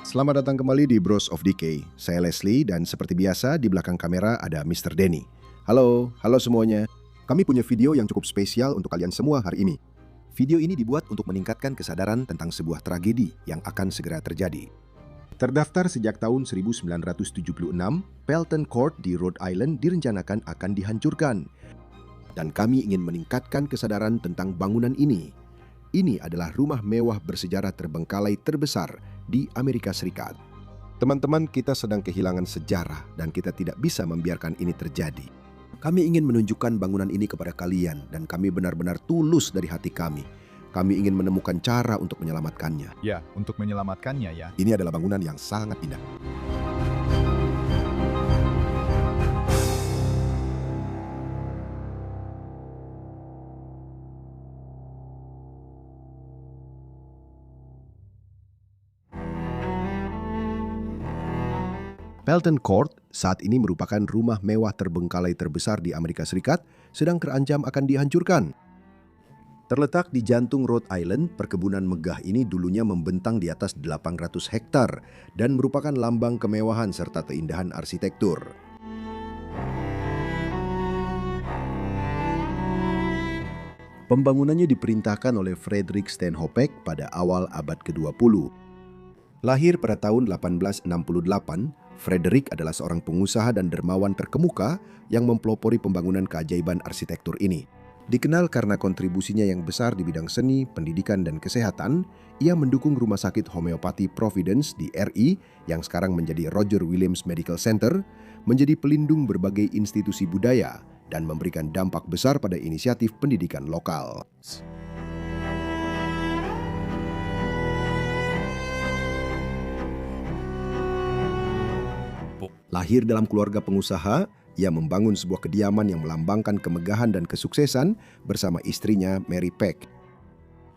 Selamat datang kembali di Bros of Decay. Saya Leslie dan seperti biasa di belakang kamera ada Mr. Denny. Halo semuanya. Kami punya video yang cukup spesial untuk kalian semua hari ini. Video ini dibuat untuk meningkatkan kesadaran tentang sebuah tragedi yang akan segera terjadi. Terdaftar sejak tahun 1976, Pelton Court di Rhode Island direncanakan akan dihancurkan. Dan kami ingin meningkatkan kesadaran tentang bangunan ini. Ini adalah rumah mewah bersejarah terbengkalai terbesar di Amerika Serikat. Teman-teman, kita sedang kehilangan sejarah dan kita tidak bisa membiarkan ini terjadi. Kami ingin menunjukkan bangunan ini kepada kalian dan kami benar-benar tulus dari hati kami. Kami ingin menemukan cara untuk menyelamatkannya. Ya, untuk menyelamatkannya ya. Ini adalah bangunan yang sangat indah. Pelton Court saat ini merupakan rumah mewah terbengkalai terbesar di Amerika Serikat, sedang terancam akan dihancurkan. Terletak di jantung Rhode Island, perkebunan megah ini dulunya membentang di atas 800 hektar dan merupakan lambang kemewahan serta keindahan arsitektur. Pembangunannya diperintahkan oleh Frederick Stanhope pada awal abad ke-20. Lahir pada tahun 1868, Frederick adalah seorang pengusaha dan dermawan terkemuka yang mempelopori pembangunan keajaiban arsitektur ini. Dikenal karena kontribusinya yang besar di bidang seni, pendidikan, dan kesehatan, ia mendukung Rumah Sakit Homeopati Providence di RI yang sekarang menjadi Roger Williams Medical Center, menjadi pelindung berbagai institusi budaya, dan memberikan dampak besar pada inisiatif pendidikan lokal. Lahir dalam keluarga pengusaha, ia membangun sebuah kediaman yang melambangkan kemegahan dan kesuksesan bersama istrinya Mary Peck.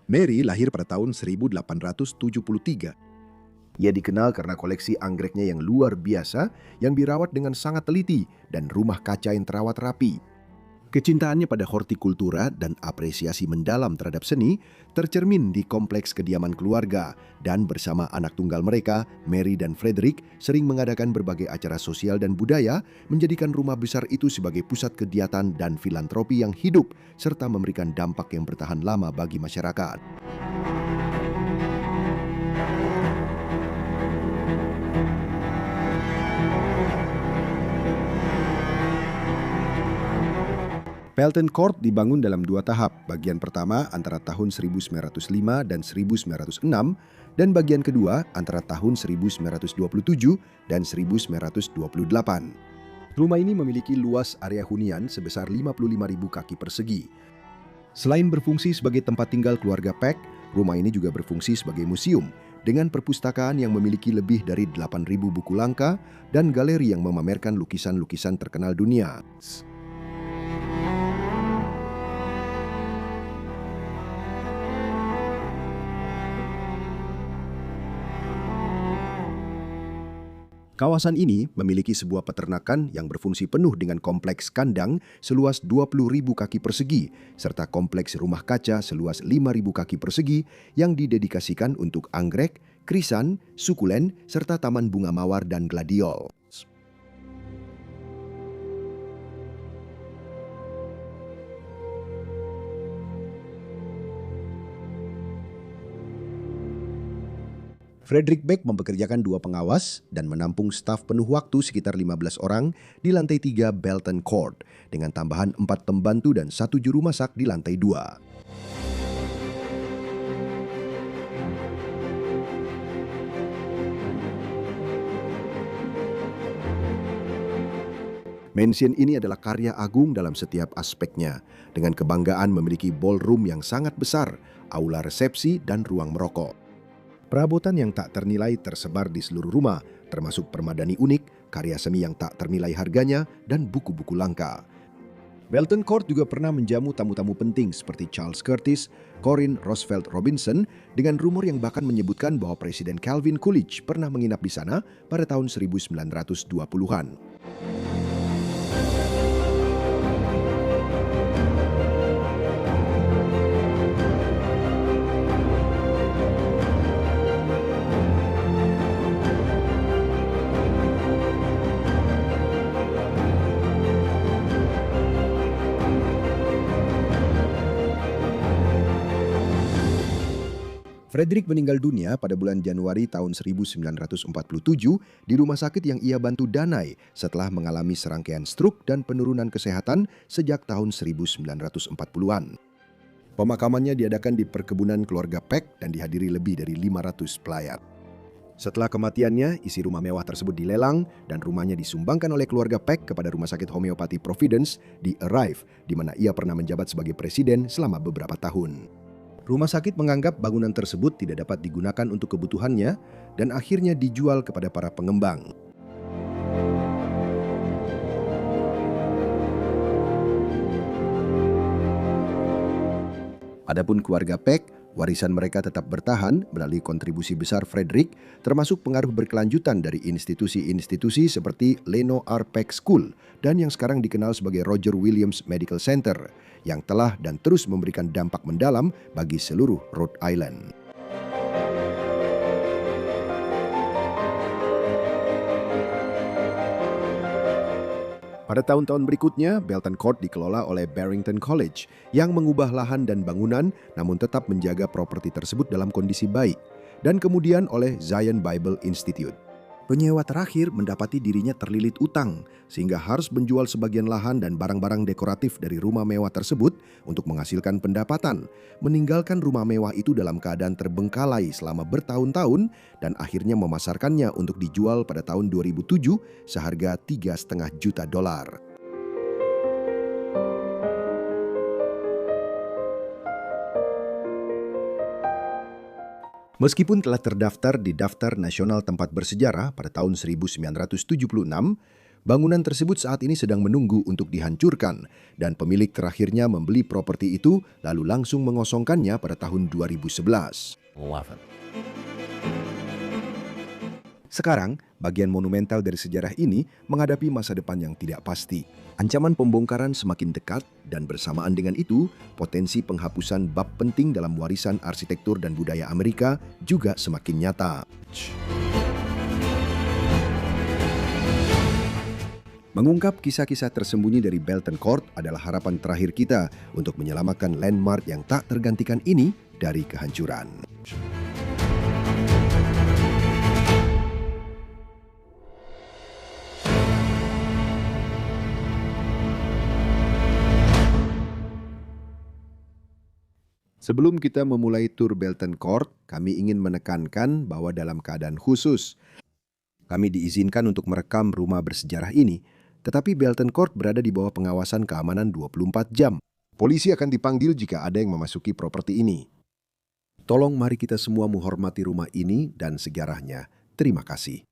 Mary lahir pada tahun 1873. Ia dikenal karena koleksi anggreknya yang luar biasa yang dirawat dengan sangat teliti dan rumah kaca yang terawat rapi. Kecintaannya pada hortikultura dan apresiasi mendalam terhadap seni tercermin di kompleks kediaman keluarga dan bersama anak tunggal mereka, Mary dan Frederick, sering mengadakan berbagai acara sosial dan budaya, menjadikan rumah besar itu sebagai pusat kegiatan dan filantropi yang hidup serta memberikan dampak yang bertahan lama bagi masyarakat. Pelton Court dibangun dalam dua tahap, bagian pertama antara tahun 1905 dan 1906, dan bagian kedua antara tahun 1927 dan 1928. Rumah ini memiliki luas area hunian sebesar 55.000 kaki persegi. Selain berfungsi sebagai tempat tinggal keluarga Peck, rumah ini juga berfungsi sebagai museum, dengan perpustakaan yang memiliki lebih dari 8.000 buku langka dan galeri yang memamerkan lukisan-lukisan terkenal dunia. Kawasan ini memiliki sebuah peternakan yang berfungsi penuh dengan kompleks kandang seluas 20.000 kaki persegi, serta kompleks rumah kaca seluas 5.000 kaki persegi yang didedikasikan untuk anggrek, krisan, sukulen, serta taman bunga mawar dan gladiol. Frederick Beck mempekerjakan 2 pengawas dan menampung staf penuh waktu sekitar 15 orang di lantai 3 Pelton Court, dengan tambahan 4 pembantu dan 1 juru masak di lantai 2. Mansion ini adalah karya agung dalam setiap aspeknya, dengan kebanggaan memiliki ballroom yang sangat besar, aula resepsi, dan ruang merokok. Perabotan yang tak ternilai tersebar di seluruh rumah, termasuk permadani unik, karya seni yang tak ternilai harganya, dan buku-buku langka. Pelton Court juga pernah menjamu tamu-tamu penting seperti Charles Curtis, Corrin Roosevelt Robinson, dengan rumor yang bahkan menyebutkan bahwa Presiden Calvin Coolidge pernah menginap di sana pada tahun 1920-an. Frederick meninggal dunia pada bulan Januari tahun 1947 di rumah sakit yang ia bantu danai setelah mengalami serangkaian stroke dan penurunan kesehatan sejak tahun 1940-an. Pemakamannya diadakan di perkebunan keluarga Peck dan dihadiri lebih dari 500 pelayat. Setelah kematiannya, isi rumah mewah tersebut dilelang dan rumahnya disumbangkan oleh keluarga Peck kepada Rumah Sakit Homeopati Providence di Arrive, di mana ia pernah menjabat sebagai presiden selama beberapa tahun. Rumah sakit menganggap bangunan tersebut tidak dapat digunakan untuk kebutuhannya dan akhirnya dijual kepada para pengembang. Adapun keluarga Peck, warisan mereka tetap bertahan melalui kontribusi besar Frederick, termasuk pengaruh berkelanjutan dari institusi-institusi seperti Leno R. Peck School dan yang sekarang dikenal sebagai Roger Williams Medical Center, yang telah dan terus memberikan dampak mendalam bagi seluruh Rhode Island. Pada tahun-tahun berikutnya, Belton Court dikelola oleh Barrington College yang mengubah lahan dan bangunan namun tetap menjaga properti tersebut dalam kondisi baik, dan kemudian oleh Zion Bible Institute. Penyewa terakhir mendapati dirinya terlilit utang sehingga harus menjual sebagian lahan dan barang-barang dekoratif dari rumah mewah tersebut untuk menghasilkan pendapatan, meninggalkan rumah mewah itu dalam keadaan terbengkalai selama bertahun-tahun dan akhirnya memasarkannya untuk dijual pada tahun 2007 seharga $3,5 juta. Meskipun telah terdaftar di Daftar Nasional Tempat Bersejarah pada tahun 1976, bangunan tersebut saat ini sedang menunggu untuk dihancurkan dan pemilik terakhirnya membeli properti itu lalu langsung mengosongkannya pada tahun 2011. Sekarang, bagian monumental dari sejarah ini menghadapi masa depan yang tidak pasti. Ancaman pembongkaran semakin dekat dan bersamaan dengan itu, potensi penghapusan bab penting dalam warisan arsitektur dan budaya Amerika juga semakin nyata. Mengungkap kisah-kisah tersembunyi dari Belton Court adalah harapan terakhir kita untuk menyelamatkan landmark yang tak tergantikan ini dari kehancuran. Sebelum kita memulai tur Belton Court, kami ingin menekankan bahwa dalam keadaan khusus, kami diizinkan untuk merekam rumah bersejarah ini, tetapi Belton Court berada di bawah pengawasan keamanan 24 jam. Polisi akan dipanggil jika ada yang memasuki properti ini. Tolong mari kita semua menghormati rumah ini dan sejarahnya. Terima kasih.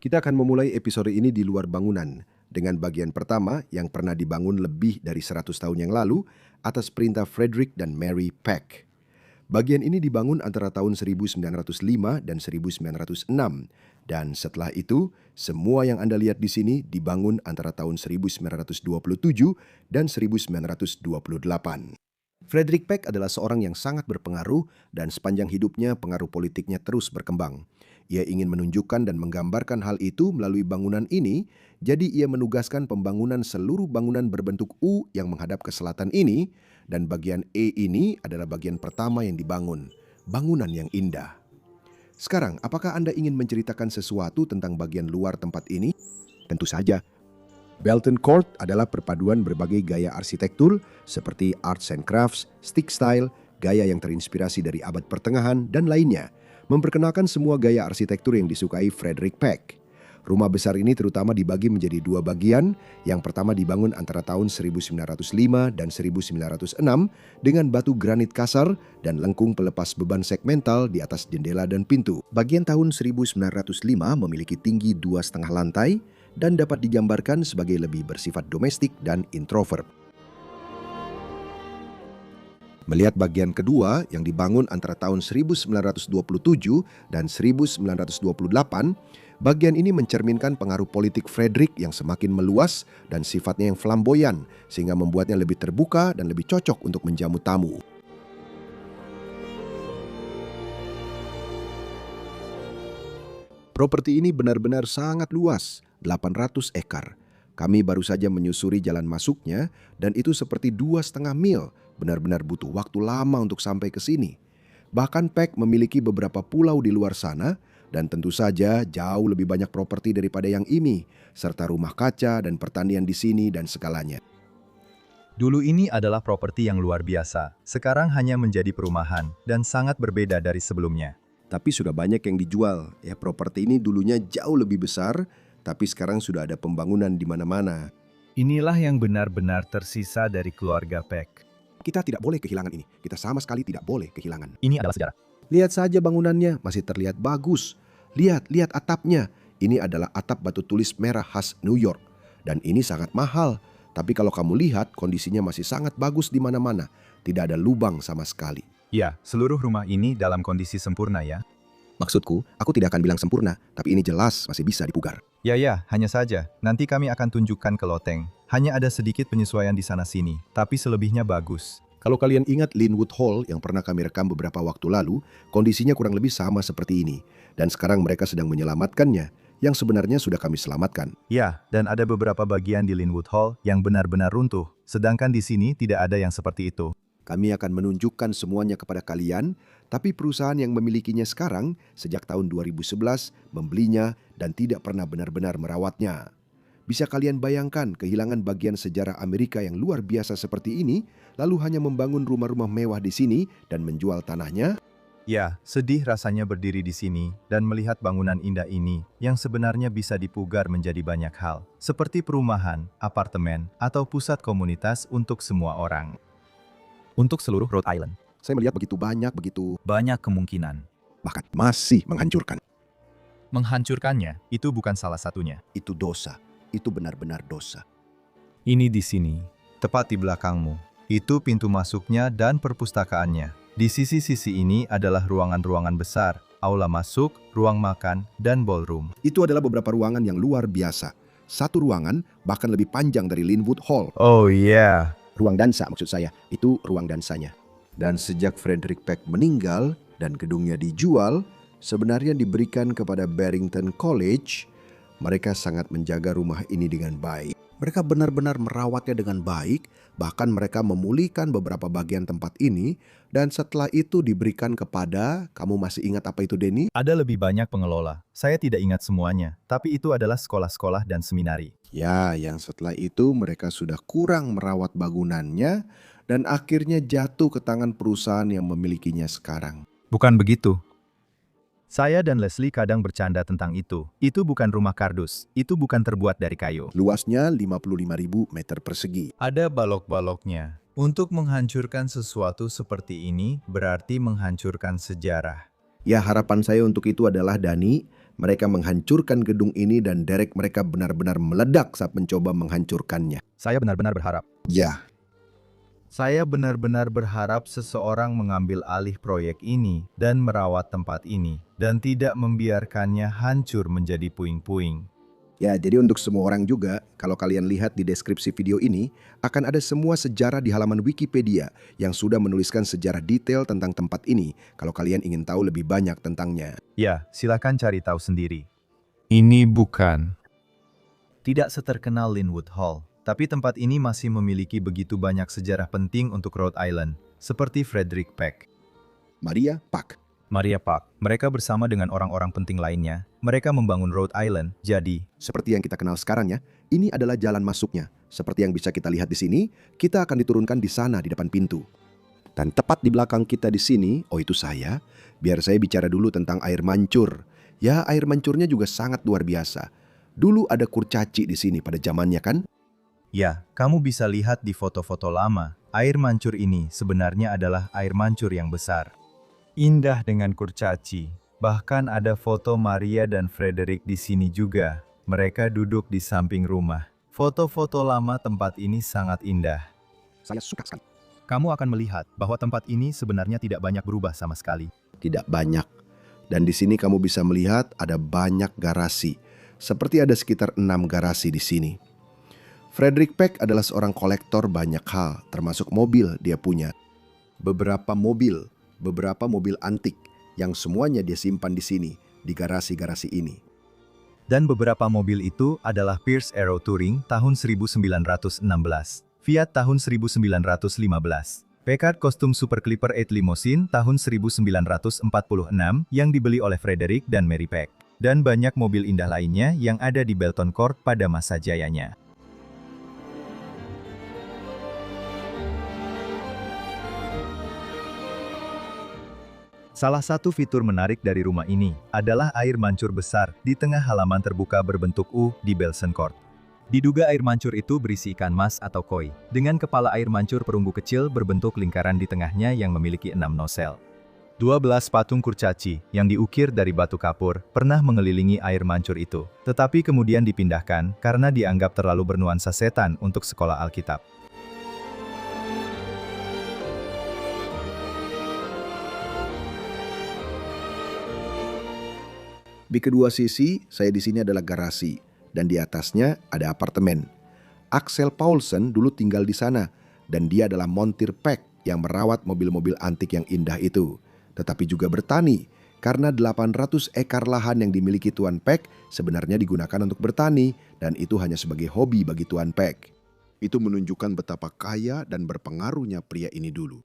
Kita akan memulai episode ini di luar bangunan, dengan bagian pertama yang pernah dibangun lebih dari 100 tahun yang lalu atas perintah Frederick dan Mary Peck. Bagian ini dibangun antara tahun 1905 dan 1906, dan setelah itu semua yang Anda lihat di sini dibangun antara tahun 1927 dan 1928. Frederick Peck adalah seorang yang sangat berpengaruh dan sepanjang hidupnya pengaruh politiknya terus berkembang. Ia ingin menunjukkan dan menggambarkan hal itu melalui bangunan ini, jadi ia menugaskan pembangunan seluruh bangunan berbentuk U yang menghadap ke selatan ini, dan bagian E ini adalah bagian pertama yang dibangun, bangunan yang indah. Sekarang, apakah Anda ingin menceritakan sesuatu tentang bagian luar tempat ini? Tentu saja. Belton Court adalah perpaduan berbagai gaya arsitektur seperti arts and crafts, stick style, gaya yang terinspirasi dari abad pertengahan, dan lainnya, memperkenalkan semua gaya arsitektur yang disukai Frederick Peck. Rumah besar ini terutama dibagi menjadi dua bagian. Yang pertama dibangun antara tahun 1905 dan 1906 dengan batu granit kasar dan lengkung pelepas beban segmental di atas jendela dan pintu. Bagian tahun 1905 memiliki tinggi 2,5 lantai dan dapat digambarkan sebagai lebih bersifat domestik dan introvert. Melihat bagian kedua yang dibangun antara tahun 1927 dan 1928, bagian ini mencerminkan pengaruh politik Frederick yang semakin meluas dan sifatnya yang flamboyan, sehingga membuatnya lebih terbuka dan lebih cocok untuk menjamu tamu. Properti ini benar-benar sangat luas, 800 ekar. Kami baru saja menyusuri jalan masuknya dan itu seperti 2,5 mil, benar-benar butuh waktu lama untuk sampai ke sini. Bahkan Peck memiliki beberapa pulau di luar sana dan tentu saja jauh lebih banyak properti daripada yang ini, serta rumah kaca dan pertanian di sini dan segalanya. Dulu ini adalah properti yang luar biasa, sekarang hanya menjadi perumahan dan sangat berbeda dari sebelumnya. Tapi sudah banyak yang dijual. Ya, properti ini dulunya jauh lebih besar, tapi sekarang sudah ada pembangunan di mana-mana. Inilah yang benar-benar tersisa dari keluarga Peck. Kita tidak boleh kehilangan ini. Kita sama sekali tidak boleh kehilangan. Ini adalah sejarah. Lihat saja bangunannya, masih terlihat bagus. Lihat atapnya. Ini adalah atap batu tulis merah khas New York. Dan ini sangat mahal. Tapi kalau kamu lihat, kondisinya masih sangat bagus di mana-mana. Tidak ada lubang sama sekali. Ya, seluruh rumah ini dalam kondisi sempurna ya. Maksudku, aku tidak akan bilang sempurna, tapi ini jelas masih bisa dipugar. Ya, hanya saja. Nanti kami akan tunjukkan ke loteng. Hanya ada sedikit penyesuaian di sana-sini, tapi selebihnya bagus. Kalau kalian ingat Linwood Hall yang pernah kami rekam beberapa waktu lalu, kondisinya kurang lebih sama seperti ini. Dan sekarang mereka sedang menyelamatkannya, yang sebenarnya sudah kami selamatkan. Ya, dan ada beberapa bagian di Linwood Hall yang benar-benar runtuh, sedangkan di sini tidak ada yang seperti itu. Kami akan menunjukkan semuanya kepada kalian, tapi perusahaan yang memilikinya sekarang, sejak tahun 2011, membelinya dan tidak pernah benar-benar merawatnya. Bisa kalian bayangkan kehilangan bagian sejarah Amerika yang luar biasa seperti ini, lalu hanya membangun rumah-rumah mewah di sini dan menjual tanahnya? Ya, sedih rasanya berdiri di sini dan melihat bangunan indah ini yang sebenarnya bisa dipugar menjadi banyak hal, seperti perumahan, apartemen, atau pusat komunitas untuk semua orang. Untuk seluruh Rhode Island, Saya melihat begitu banyak kemungkinan. bahkan masih menghancurkan. Menghancurkannya, itu bukan salah satunya. Itu dosa. Itu benar-benar dosa. Ini di sini, tepat di belakangmu. Itu pintu masuknya dan perpustakaannya. Di sisi-sisi ini adalah ruangan-ruangan besar, aula masuk, ruang makan, dan ballroom. Itu adalah beberapa ruangan yang luar biasa. Satu ruangan bahkan lebih panjang dari Linwood Hall. Oh yeah. Ruang dansa maksud saya, itu ruang dansanya. Dan sejak Frederick Peck meninggal dan gedungnya dijual, sebenarnya diberikan kepada Barrington College. Mereka sangat menjaga rumah ini dengan baik. Mereka benar-benar merawatnya dengan baik, bahkan mereka memulihkan beberapa bagian tempat ini, dan setelah itu diberikan kepada, kamu masih ingat apa itu, Denny? Ada lebih banyak pengelola. Saya tidak ingat semuanya, tapi itu adalah sekolah-sekolah dan seminari. Ya, yang setelah itu mereka sudah kurang merawat bangunannya, dan akhirnya jatuh ke tangan perusahaan yang memilikinya sekarang. Bukan begitu. Saya dan Leslie kadang bercanda tentang itu. Itu bukan rumah kardus, itu bukan terbuat dari kayu. Luasnya 55.000 meter persegi. Ada balok-baloknya. Untuk menghancurkan sesuatu seperti ini berarti menghancurkan sejarah. Ya, harapan saya untuk itu adalah, Dani, mereka menghancurkan gedung ini dan derek mereka benar-benar meledak saat mencoba menghancurkannya. Saya benar-benar berharap. Ya, Saya benar-benar berharap seseorang mengambil alih proyek ini dan merawat tempat ini, dan tidak membiarkannya hancur menjadi puing-puing. ya, jadi untuk semua orang juga, kalau kalian lihat di deskripsi video ini, akan ada semua sejarah di halaman Wikipedia yang sudah menuliskan sejarah detail tentang tempat ini, kalau kalian ingin tahu lebih banyak tentangnya. Ya, silakan cari tahu sendiri. Ini bukan. Tidak seterkenal Linwood Hall, tapi tempat ini masih memiliki begitu banyak sejarah penting untuk Rhode Island, seperti Frederick Peck. Maria Peck. Maria Peck, mereka bersama dengan orang-orang penting lainnya, mereka membangun Rhode Island, jadi Seperti yang kita kenal sekarang ya, ini adalah jalan masuknya. Seperti yang bisa kita lihat di sini, kita akan diturunkan di sana di depan pintu. Dan tepat di belakang kita di sini, oh itu saya, biar saya bicara dulu tentang air mancur. Ya, air mancurnya juga sangat luar biasa. Dulu ada kurcaci di sini pada zamannya kan? ya, kamu bisa lihat di foto-foto lama, air mancur ini sebenarnya adalah air mancur yang besar. Indah dengan kurcaci. Bahkan ada foto Maria dan Frederick di sini juga. Mereka duduk di samping rumah. Foto-foto lama tempat ini sangat indah. Saya suka sekali. Kamu akan melihat bahwa tempat ini sebenarnya tidak banyak berubah sama sekali. Tidak banyak. Dan di sini kamu bisa melihat ada banyak garasi. Seperti ada sekitar 6 garasi di sini. Frederick Peck adalah seorang kolektor banyak hal, termasuk mobil dia punya. Beberapa mobil antik yang semuanya dia simpan di sini, di garasi-garasi ini. Dan beberapa mobil itu adalah Pierce Arrow Touring tahun 1916, Fiat tahun 1915. Packard kostum Super Clipper 8 Limousine tahun 1946 yang dibeli oleh Frederick dan Mary Peck. Dan banyak mobil indah lainnya yang ada di Belton Court pada masa jayanya. Salah satu fitur menarik dari rumah ini adalah air mancur besar di tengah halaman terbuka berbentuk U di Belton Court. Diduga air mancur itu berisi ikan mas atau koi, dengan kepala air mancur perunggu kecil berbentuk lingkaran di tengahnya yang memiliki 6 nosel. 12 patung kurcaci yang diukir dari batu kapur pernah mengelilingi air mancur itu, tetapi kemudian dipindahkan karena dianggap terlalu bernuansa setan untuk sekolah Alkitab. Di kedua sisi, saya di sini adalah garasi, dan di atasnya ada apartemen. Axel Paulsen dulu tinggal di sana, dan dia adalah montir Peck yang merawat mobil-mobil antik yang indah itu. Tetapi juga bertani, karena 800 ekar lahan yang dimiliki Tuan Peck sebenarnya digunakan untuk bertani, dan itu hanya sebagai hobi bagi Tuan Peck. Itu menunjukkan betapa kaya dan berpengaruhnya pria ini dulu.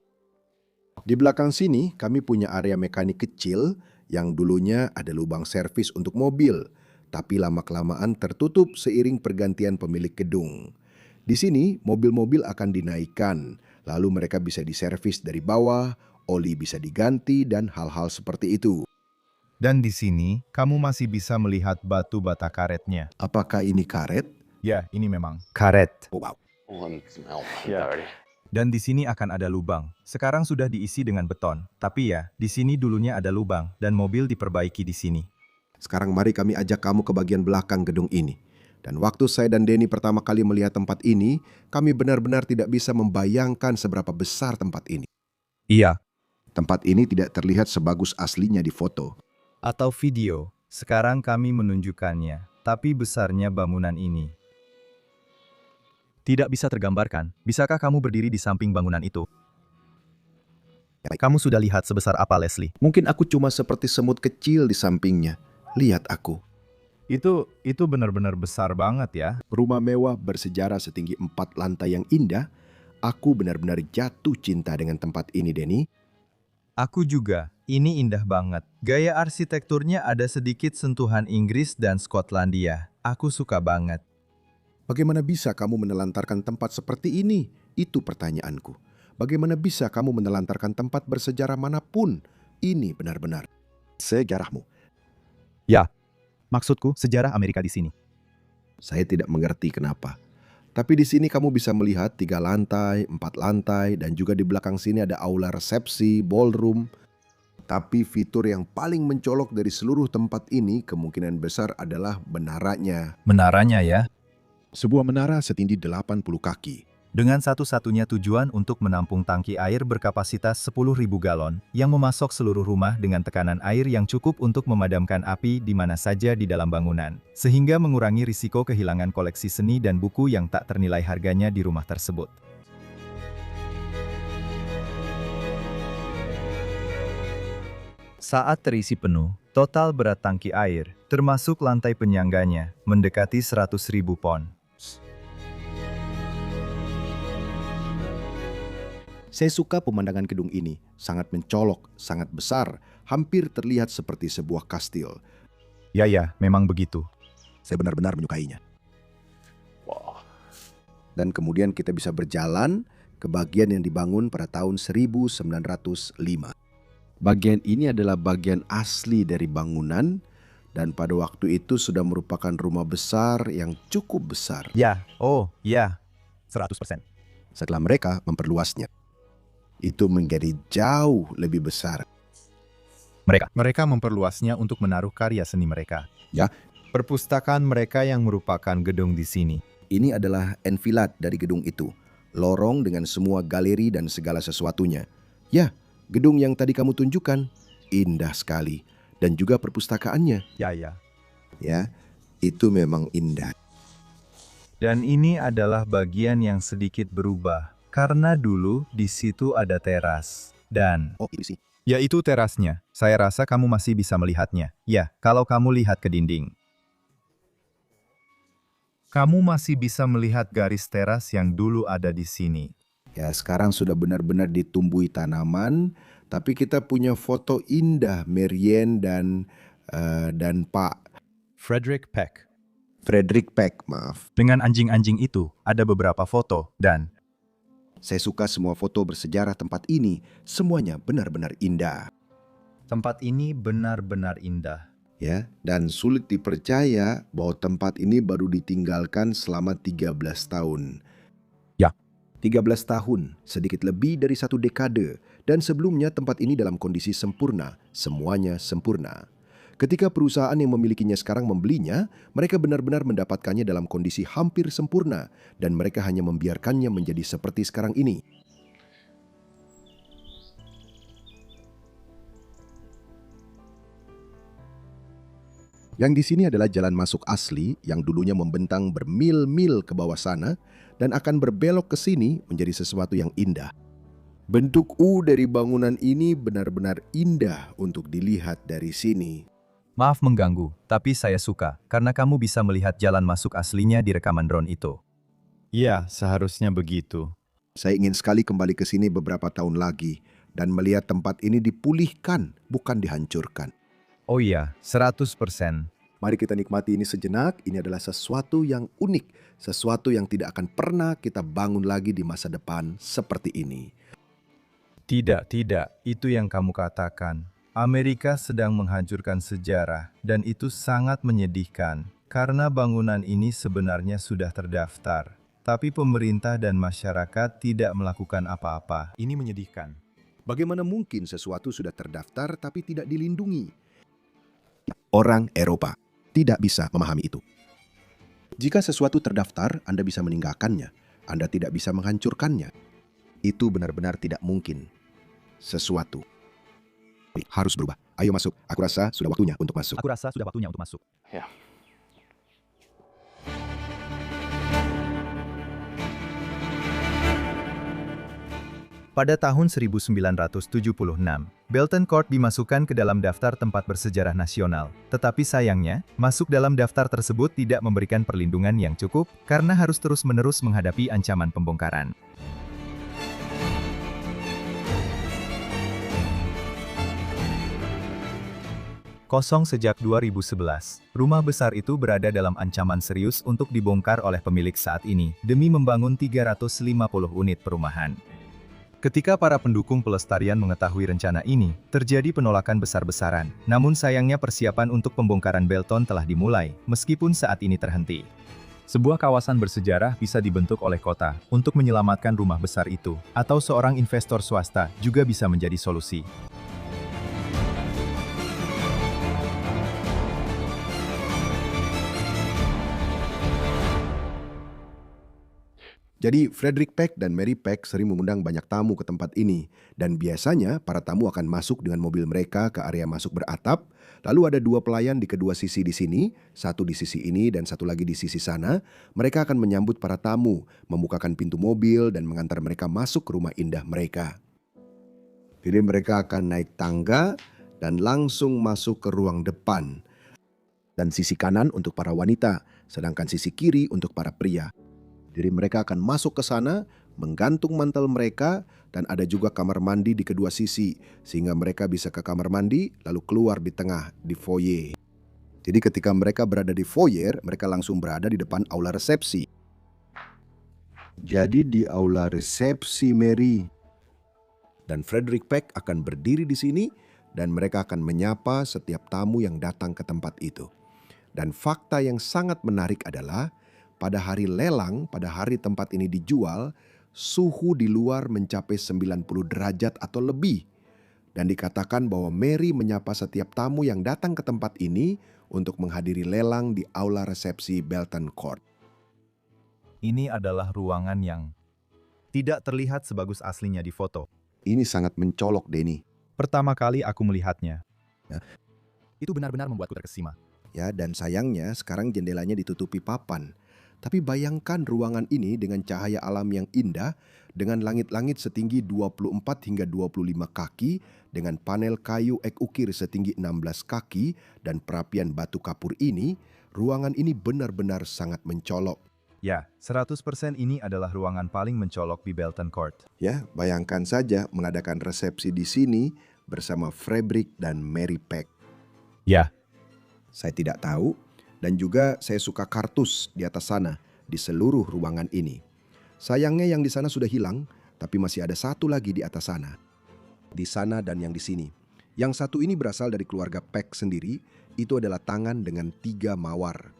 Di belakang sini, kami punya area mekanik kecil yang dulunya ada lubang servis untuk mobil, tapi lama-kelamaan tertutup seiring pergantian pemilik gedung. Di sini, mobil-mobil akan dinaikkan, lalu mereka bisa diservis dari bawah, oli bisa diganti, dan hal-hal seperti itu. Dan di sini, kamu masih bisa melihat batu bata karetnya. Apakah ini karet? Ya, ini memang karet. Oh, wow. Dan di sini akan ada lubang. Sekarang sudah diisi dengan beton. Tapi ya, di sini dulunya ada lubang dan mobil diperbaiki di sini. Sekarang mari kami ajak kamu ke bagian belakang gedung ini. Dan waktu saya dan Denny pertama kali melihat tempat ini, kami benar-benar tidak bisa membayangkan seberapa besar tempat ini. Iya. Tempat ini tidak terlihat sebagus aslinya di foto. Atau video. Sekarang kami menunjukkannya. Tapi besarnya bangunan ini tidak bisa tergambarkan. Bisakah kamu berdiri di samping bangunan itu? Kamu sudah lihat sebesar apa, Leslie? Mungkin aku cuma seperti semut kecil di sampingnya. Lihat aku. Itu benar-benar besar banget ya. Rumah mewah bersejarah setinggi 4 lantai yang indah. Aku benar-benar jatuh cinta dengan tempat ini, Denny. Aku juga. Ini indah banget. Gaya arsitekturnya ada sedikit sentuhan Inggris dan Skotlandia. Aku suka banget. Bagaimana bisa kamu menelantarkan tempat seperti ini? Itu pertanyaanku. Bagaimana bisa kamu menelantarkan tempat bersejarah manapun? Ini benar-benar sejarahmu. Ya, maksudku sejarah Amerika di sini. Saya tidak mengerti kenapa. Tapi di sini kamu bisa melihat 3 lantai, 4 lantai, dan juga di belakang sini ada aula resepsi, ballroom. Tapi fitur yang paling mencolok dari seluruh tempat ini kemungkinan besar adalah menaranya. Menaranya ya. Sebuah menara setinggi 80 kaki. Dengan satu-satunya tujuan untuk menampung tangki air berkapasitas 10.000 galon yang memasok seluruh rumah dengan tekanan air yang cukup untuk memadamkan api di mana saja di dalam bangunan, sehingga mengurangi risiko kehilangan koleksi seni dan buku yang tak ternilai harganya di rumah tersebut. Saat terisi penuh, total berat tangki air, termasuk lantai penyangganya, mendekati 100.000 pon. Saya suka pemandangan gedung ini, sangat mencolok, sangat besar, hampir terlihat seperti sebuah kastil. Ya, memang begitu. Saya benar-benar menyukainya. Dan kemudian kita bisa berjalan ke bagian yang dibangun pada tahun 1905. Bagian ini adalah bagian asli dari bangunan, dan pada waktu itu sudah merupakan rumah besar yang cukup besar. Ya, 100%. Setelah mereka memperluasnya, itu menjadi jauh lebih besar. Mereka memperluasnya untuk menaruh karya seni mereka. Ya. Perpustakaan mereka yang merupakan gedung di sini. Ini adalah enfilat dari gedung itu. Lorong dengan semua galeri dan segala sesuatunya. Ya, gedung yang tadi kamu tunjukkan. Indah sekali. Dan juga perpustakaannya. Ya. Ya, itu memang indah. Dan ini adalah bagian yang sedikit berubah. Karena dulu di situ ada teras. Dan Oh, ini sih. ya, itu terasnya. Saya rasa kamu masih bisa melihatnya. Ya, kalau kamu lihat ke dinding. Kamu masih bisa melihat garis teras yang dulu ada di sini. Ya, sekarang sudah benar-benar ditumbuhi tanaman, tapi kita punya foto indah Marianne dan Pak Frederick Peck. Frederick Peck, maaf. Dengan anjing-anjing itu, ada beberapa foto, dan Saya suka semua foto bersejarah tempat ini. Semuanya benar-benar indah. tempat ini benar-benar indah. Ya, dan sulit dipercaya bahwa tempat ini baru ditinggalkan selama 13 tahun. Ya. 13 tahun, sedikit lebih dari 1 dekade, dan sebelumnya tempat ini dalam kondisi sempurna, semuanya sempurna. Ketika perusahaan yang memilikinya sekarang membelinya, mereka benar-benar mendapatkannya dalam kondisi hampir sempurna, dan mereka hanya membiarkannya menjadi seperti sekarang ini. Yang di sini adalah jalan masuk asli yang dulunya membentang bermil-mil ke bawah sana dan akan berbelok ke sini menjadi sesuatu yang indah. Bentuk U dari bangunan ini benar-benar indah untuk dilihat dari sini. Maaf mengganggu, tapi saya suka, karena kamu bisa melihat jalan masuk aslinya di rekaman drone itu. Iya, seharusnya begitu. Saya ingin sekali kembali ke sini beberapa tahun lagi dan melihat tempat ini dipulihkan, bukan dihancurkan. Oh iya, 100%. Mari kita nikmati ini sejenak. Ini adalah sesuatu yang unik, sesuatu yang tidak akan pernah kita bangun lagi di masa depan seperti ini. Tidak, itu yang kamu katakan. Amerika sedang menghancurkan sejarah, dan itu sangat menyedihkan, karena bangunan ini sebenarnya sudah terdaftar. Tapi pemerintah dan masyarakat tidak melakukan apa-apa. Ini menyedihkan. Bagaimana mungkin sesuatu sudah terdaftar tapi tidak dilindungi? Orang Eropa tidak bisa memahami itu. Jika sesuatu terdaftar, Anda bisa meninggalkannya. Anda tidak bisa menghancurkannya. Itu benar-benar tidak mungkin. Sesuatu harus berubah. Ayo masuk. Aku rasa sudah waktunya untuk masuk. Aku rasa sudah waktunya untuk masuk. Ya. Pada tahun 1976, Belton Court dimasukkan ke dalam daftar tempat bersejarah nasional. Tetapi sayangnya, masuk dalam daftar tersebut tidak memberikan perlindungan yang cukup karena harus terus-menerus menghadapi ancaman pembongkaran. Kosong sejak 2011, rumah besar itu berada dalam ancaman serius untuk dibongkar oleh pemilik saat ini demi membangun 350 unit perumahan. Ketika para pendukung pelestarian mengetahui rencana ini, terjadi penolakan besar-besaran. Namun sayangnya persiapan untuk pembongkaran Belton telah dimulai, meskipun saat ini terhenti. Sebuah kawasan bersejarah bisa dibentuk oleh kota untuk menyelamatkan rumah besar itu, atau seorang investor swasta juga bisa menjadi solusi. Jadi Frederick Peck dan Mary Peck sering mengundang banyak tamu ke tempat ini. Dan biasanya para tamu akan masuk dengan mobil mereka ke area masuk beratap. Lalu ada 2 pelayan di kedua sisi di sini, satu di sisi ini dan satu lagi di sisi sana. Mereka akan menyambut para tamu, membukakan pintu mobil dan mengantar mereka masuk ke rumah indah mereka. Jadi mereka akan naik tangga dan langsung masuk ke ruang depan. Dan sisi kanan untuk para wanita, sedangkan sisi kiri untuk para pria. Jadi mereka akan masuk ke sana, menggantung mantel mereka, dan ada juga kamar mandi di kedua sisi, sehingga mereka bisa ke kamar mandi, lalu keluar di tengah, di foyer. Jadi ketika mereka berada di foyer, mereka langsung berada di depan aula resepsi. Jadi di aula resepsi Mary dan Frederick Peck akan berdiri di sini, dan mereka akan menyapa setiap tamu yang datang ke tempat itu. Dan fakta yang sangat menarik adalah, pada hari lelang, pada hari tempat ini dijual, suhu di luar mencapai 90 derajat atau lebih. Dan dikatakan bahwa Mary menyapa setiap tamu yang datang ke tempat ini untuk menghadiri lelang di aula resepsi Belton Court. Ini adalah ruangan yang tidak terlihat sebagus aslinya di foto. Ini sangat mencolok, Denny. Pertama kali aku melihatnya. Itu benar-benar membuatku terkesima. Ya, dan sayangnya sekarang jendelanya ditutupi papan. Tapi bayangkan ruangan ini dengan cahaya alam yang indah, dengan langit-langit setinggi 24 hingga 25 kaki, dengan panel kayu ek ukir setinggi 16 kaki, dan perapian batu kapur ini, ruangan ini benar-benar sangat mencolok. Ya, 100% ini adalah ruangan paling mencolok di Belton Court. Ya, bayangkan saja mengadakan resepsi di sini bersama Frederick dan Mary Peck. Ya, Saya tidak tahu, dan juga saya suka kartus di atas sana, di seluruh ruangan ini. Sayangnya yang di sana sudah hilang, tapi masih ada satu lagi di atas sana. Di sana dan yang di sini. Yang satu ini berasal dari keluarga Peck sendiri, itu adalah tangan dengan 3 mawar.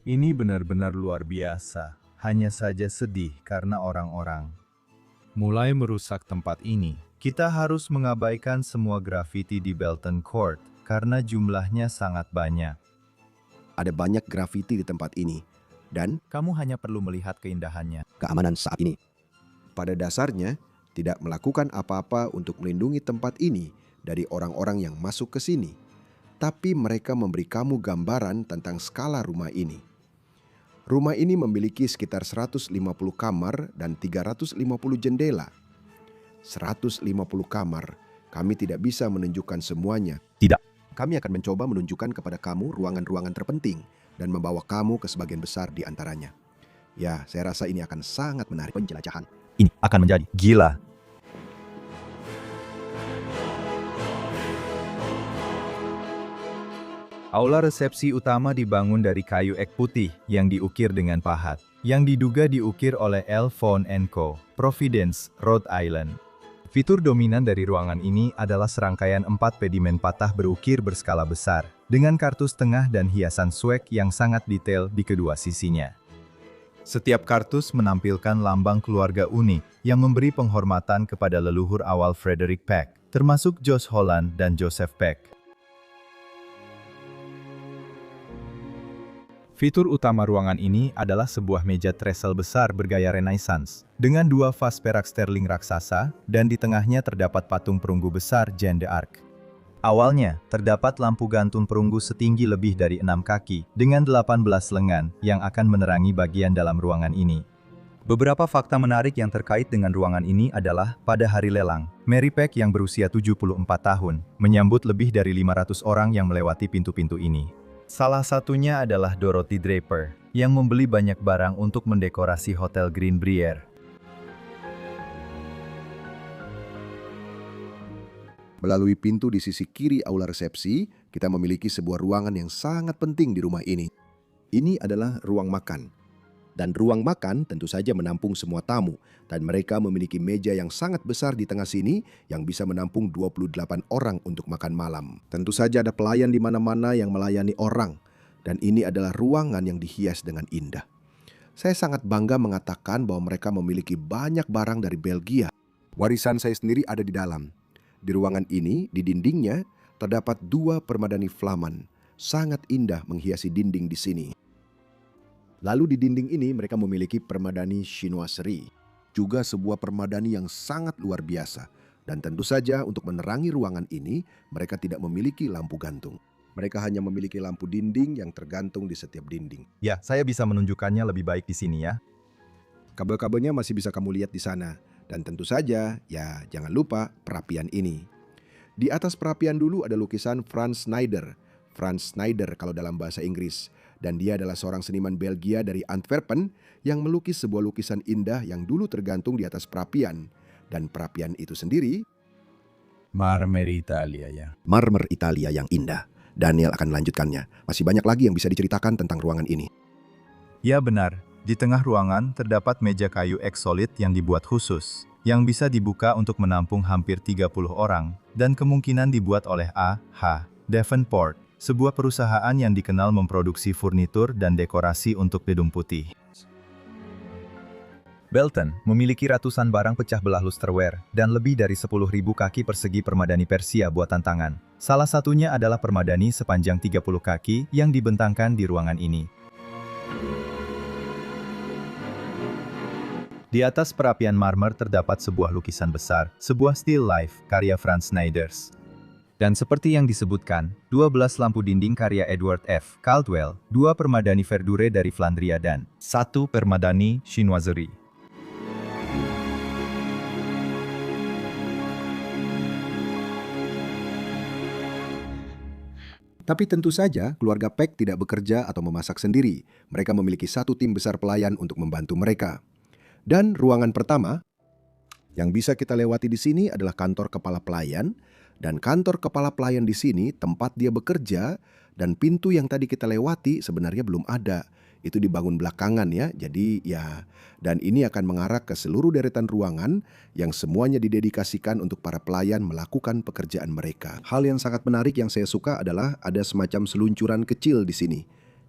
ini benar-benar luar biasa. Hanya saja sedih karena orang-orang mulai merusak tempat ini. Kita harus mengabaikan semua grafiti di Belton Court karena jumlahnya sangat banyak. Ada banyak grafiti di tempat ini, dan Kamu hanya perlu melihat keindahannya. keamanan saat ini. Pada dasarnya, tidak melakukan apa-apa untuk melindungi tempat ini dari orang-orang yang masuk ke sini. Tapi mereka memberi kamu gambaran tentang skala rumah ini. Rumah ini memiliki sekitar 150 kamar dan 350 jendela. 150 kamar, kami tidak bisa menunjukkan semuanya. Tidak. Kami akan mencoba menunjukkan kepada kamu ruangan-ruangan terpenting dan membawa kamu ke sebagian besar di antaranya. Ya, saya rasa ini akan sangat menarik penjelajahan. Ini akan menjadi gila. Aula resepsi utama dibangun dari kayu ek putih yang diukir dengan pahat, yang diduga diukir oleh L. Von Co., Providence, Rhode Island. Fitur dominan dari ruangan ini adalah serangkaian 4 pedimen patah berukir berskala besar, dengan kartus tengah dan hiasan swag yang sangat detail di kedua sisinya. Setiap kartus menampilkan lambang keluarga unik yang memberi penghormatan kepada leluhur awal Frederick Peck, termasuk Josh Holland dan Joseph Peck. Fitur utama ruangan ini adalah sebuah meja trestle besar bergaya Renaissance, dengan 2 vas perak sterling raksasa, dan di tengahnya terdapat patung perunggu besar Jeanne d'Arc. Awalnya, terdapat lampu gantung perunggu setinggi lebih dari 6 kaki, dengan 18 lengan, yang akan menerangi bagian dalam ruangan ini. Beberapa fakta menarik yang terkait dengan ruangan ini adalah, pada hari lelang, Mary Peck yang berusia 74 tahun, menyambut lebih dari 500 orang yang melewati pintu-pintu ini. Salah satunya adalah Dorothy Draper, yang membeli banyak barang untuk mendekorasi Hotel Greenbrier. Melalui pintu di sisi kiri aula resepsi, kita memiliki sebuah ruangan yang sangat penting di rumah ini. Ini adalah ruang makan. Dan ruang makan tentu saja menampung semua tamu, dan mereka memiliki meja yang sangat besar di tengah sini yang bisa menampung 28 orang untuk makan malam. Tentu saja ada pelayan di mana-mana yang melayani orang, dan ini adalah ruangan yang dihias dengan indah. Saya sangat bangga mengatakan bahwa mereka memiliki banyak barang dari Belgia. Warisan saya sendiri ada di dalam. Di ruangan ini, di dindingnya, terdapat 2 permadani Flaman. Sangat indah menghiasi dinding di sini. Lalu di dinding ini mereka memiliki permadani chinoiserie, juga sebuah permadani yang sangat luar biasa. Dan tentu saja untuk menerangi ruangan ini, mereka tidak memiliki lampu gantung. Mereka hanya memiliki lampu dinding yang tergantung di setiap dinding. Ya, saya bisa menunjukkannya lebih baik di sini ya. Kabel-kabelnya masih bisa kamu lihat di sana. Dan tentu saja, ya jangan lupa perapian ini. Di atas perapian dulu ada lukisan Frans Schneider. Frans Schneider kalau dalam bahasa Inggris. Dan dia adalah seorang seniman Belgia dari Antwerpen yang melukis sebuah lukisan indah yang dulu tergantung di atas perapian. Dan perapian itu sendiri, Marmer Italia ya. marmer Italia yang indah. Daniel akan melanjutkannya. Masih banyak lagi yang bisa diceritakan tentang ruangan ini. Ya benar, di tengah ruangan terdapat meja kayu ek solid yang dibuat khusus, yang bisa dibuka untuk menampung hampir 30 orang, dan kemungkinan dibuat oleh A.H. Davenport, sebuah perusahaan yang dikenal memproduksi furnitur dan dekorasi untuk Gedung Putih. Belton memiliki ratusan barang pecah belah lusterware dan lebih dari 10.000 kaki persegi permadani Persia buatan tangan. Salah satunya adalah permadani sepanjang 30 kaki yang dibentangkan di ruangan ini. Di atas perapian marmer terdapat sebuah lukisan besar, sebuah still life karya Frans Schneider. Dan seperti yang disebutkan, 12 lampu dinding karya Edward F. Caldwell, 2 permadani verdure dari Flandria dan 1 permadani chinoiserie. Tapi tentu saja keluarga Peck tidak bekerja atau memasak sendiri. Mereka memiliki satu tim besar pelayan untuk membantu mereka. Dan ruangan pertama yang bisa kita lewati di sini adalah kantor kepala pelayan. Dan kantor kepala pelayan di sini tempat dia bekerja, dan pintu yang tadi kita lewati sebenarnya belum ada. Itu dibangun belakangan ya. Jadi ya, dan ini akan mengarah ke seluruh deretan ruangan yang semuanya didedikasikan untuk para pelayan melakukan pekerjaan mereka. Hal yang sangat menarik yang saya suka adalah ada semacam seluncuran kecil di sini.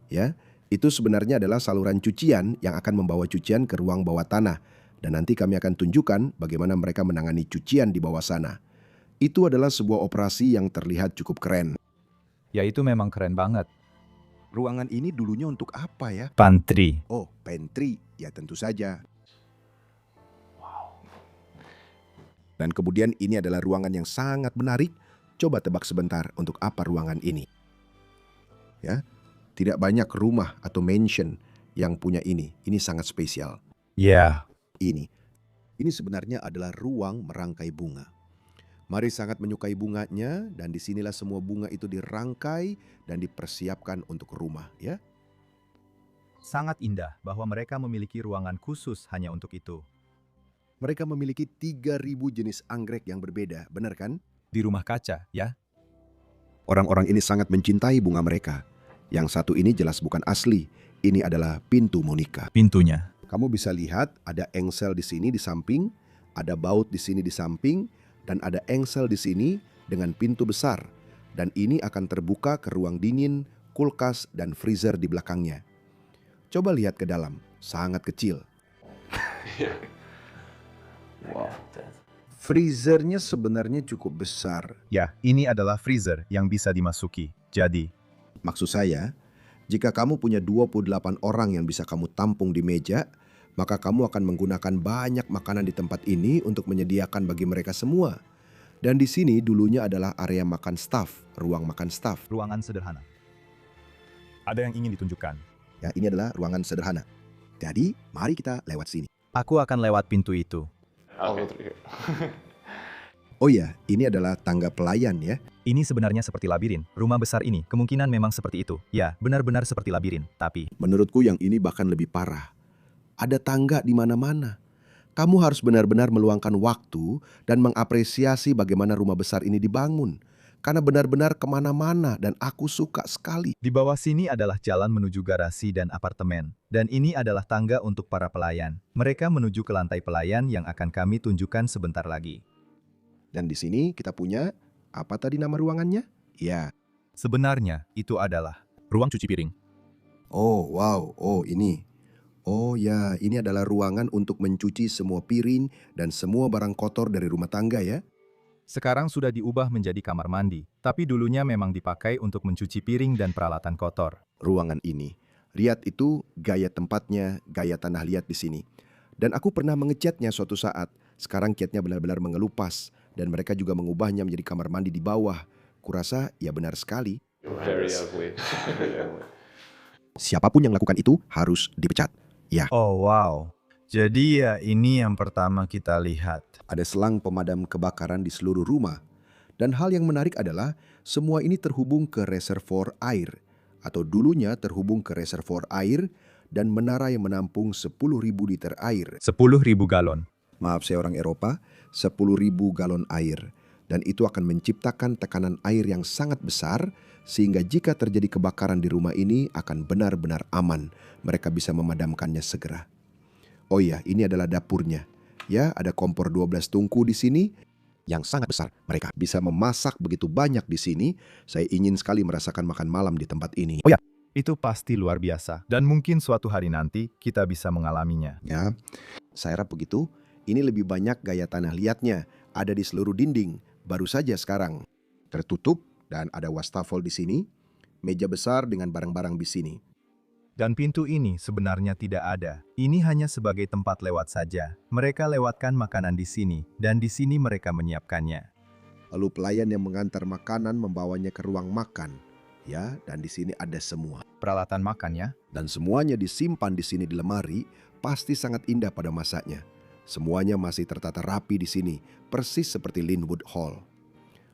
Ya, itu sebenarnya adalah saluran cucian yang akan membawa cucian ke ruang bawah tanah. Dan nanti kami akan tunjukkan bagaimana mereka menangani cucian di bawah sana. Itu adalah sebuah operasi yang terlihat cukup keren. Ya itu memang keren banget. Ruangan ini dulunya untuk apa ya? Pantry. Oh, pantry. Ya tentu saja. Dan kemudian ini adalah ruangan yang sangat menarik. Coba tebak sebentar untuk apa ruangan ini. Ya, tidak banyak rumah atau mansion yang punya ini. Ini sangat spesial. Ya, Ini sebenarnya adalah ruang merangkai bunga. Mari sangat menyukai bunganya, dan disinilah semua bunga itu dirangkai dan dipersiapkan untuk rumah, ya. sangat indah bahwa mereka memiliki ruangan khusus hanya untuk itu. Mereka memiliki 3.000 jenis anggrek yang berbeda, benar kan? Di rumah kaca, ya? Orang-orang ini sangat mencintai bunga mereka. Yang satu ini jelas bukan asli. Ini adalah pintu Monica. Pintunya. Kamu bisa lihat ada engsel di sini di samping, ada baut di sini di samping, dan ada engsel di sini dengan pintu besar. Dan ini akan terbuka ke ruang dingin, kulkas, dan freezer di belakangnya. Coba lihat ke dalam, sangat kecil. Wow. Freezernya sebenarnya cukup besar. Ya, ini adalah freezer yang bisa dimasuki. Jadi, Maksud saya, jika kamu punya 28 orang yang bisa kamu tampung di meja, maka kamu akan menggunakan banyak makanan di tempat ini untuk menyediakan bagi mereka semua. Dan di sini dulunya adalah area makan staff, ruang makan staff. ruangan sederhana. Ada yang ingin ditunjukkan. Ya, ini adalah ruangan sederhana. Jadi, mari kita lewat sini. Aku akan lewat pintu itu. I'll go through here. Oh ya, ini adalah tangga pelayan ya. Ini sebenarnya seperti labirin. Rumah besar ini kemungkinan memang seperti itu. Ya, benar-benar seperti labirin. Tapi, Menurutku yang ini bahkan lebih parah. Ada tangga di mana-mana. Kamu harus benar-benar meluangkan waktu dan mengapresiasi bagaimana rumah besar ini dibangun. Karena benar-benar kemana-mana dan aku suka sekali. di bawah sini adalah jalan menuju garasi dan apartemen. Dan ini adalah tangga untuk para pelayan. Mereka menuju ke lantai pelayan yang akan kami tunjukkan sebentar lagi. Dan di sini kita punya, apa tadi nama ruangannya? Ya. Sebenarnya, itu adalah ruang cuci piring. Oh, wow. Oh, ini. Oh ya, ini adalah ruangan untuk mencuci semua piring dan semua barang kotor dari rumah tangga ya. Sekarang sudah diubah menjadi kamar mandi, tapi dulunya memang dipakai untuk mencuci piring dan peralatan kotor. Ruangan ini. Lihat itu gaya tempatnya, gaya tanah liat di sini. Dan aku pernah mengecatnya suatu saat. Sekarang catnya benar-benar mengelupas. Dan mereka juga mengubahnya menjadi kamar mandi di bawah. Kurasa ya benar sekali. Very ugly. Very ugly. Siapapun yang lakukan itu harus dipecat. Ya, Oh wow, jadi ya ini yang pertama kita lihat. ada selang pemadam kebakaran di seluruh rumah. Dan hal yang menarik adalah semua ini terhubung ke reservoir air. Atau dulunya terhubung ke reservoir air dan menara yang menampung 10.000 liter air. 10.000 galon. Maaf saya orang Eropa, 10.000 galon air. Dan itu akan menciptakan tekanan air yang sangat besar sehingga jika terjadi kebakaran di rumah ini akan benar-benar aman. Mereka bisa memadamkannya segera. Oh iya, ini adalah dapurnya. Ya, ada kompor 12 tungku di sini yang sangat besar. Mereka bisa memasak begitu banyak di sini. Saya ingin sekali merasakan makan malam di tempat ini. Oh ya, Itu pasti luar biasa. Dan mungkin suatu hari nanti kita bisa mengalaminya. ya, saya harap begitu. Ini lebih banyak gaya tanah liatnya. Ada di seluruh dinding. Baru saja sekarang tertutup dan ada wastafel di sini. Meja besar dengan barang-barang di sini. Dan pintu ini sebenarnya tidak ada. Ini hanya sebagai tempat lewat saja. Mereka lewatkan makanan di sini, dan di sini mereka menyiapkannya. Lalu pelayan yang mengantar makanan membawanya ke ruang makan. Ya, dan di sini ada semua. Peralatan makan ya. Dan semuanya disimpan di sini di lemari, pasti sangat indah pada masanya. Semuanya masih tertata rapi di sini, persis seperti Linwood Hall.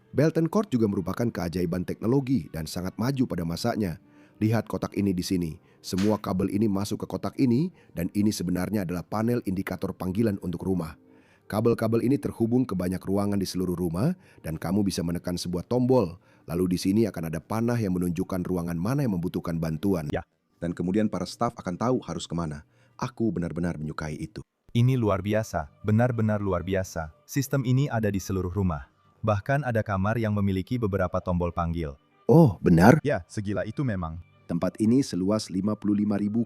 Belton Court juga merupakan keajaiban teknologi dan sangat maju pada masanya. Lihat kotak ini di sini. Semua kabel ini masuk ke kotak ini dan ini sebenarnya adalah panel indikator panggilan untuk rumah. Kabel-kabel ini terhubung ke banyak ruangan di seluruh rumah dan kamu bisa menekan sebuah tombol. Lalu di sini akan ada panah yang menunjukkan ruangan mana yang membutuhkan bantuan. Ya. Dan kemudian para staf akan tahu harus kemana. Aku benar-benar menyukai itu. Ini luar biasa, benar-benar luar biasa. Sistem ini ada di seluruh rumah. Bahkan ada kamar yang memiliki beberapa tombol panggil. Oh, benar? Ya, segila itu memang. Tempat ini seluas 55.000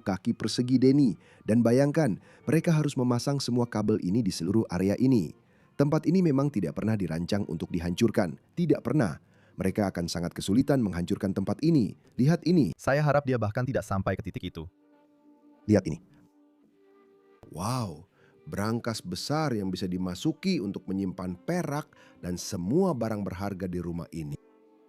kaki persegi, Denny. Dan bayangkan, mereka harus memasang semua kabel ini di seluruh area ini. Tempat ini memang tidak pernah dirancang untuk dihancurkan. Tidak pernah. Mereka akan sangat kesulitan menghancurkan tempat ini. Lihat ini. Saya harap dia bahkan tidak sampai ke titik itu. Lihat ini. Wow, berangkas besar yang bisa dimasuki untuk menyimpan perak dan semua barang berharga di rumah ini.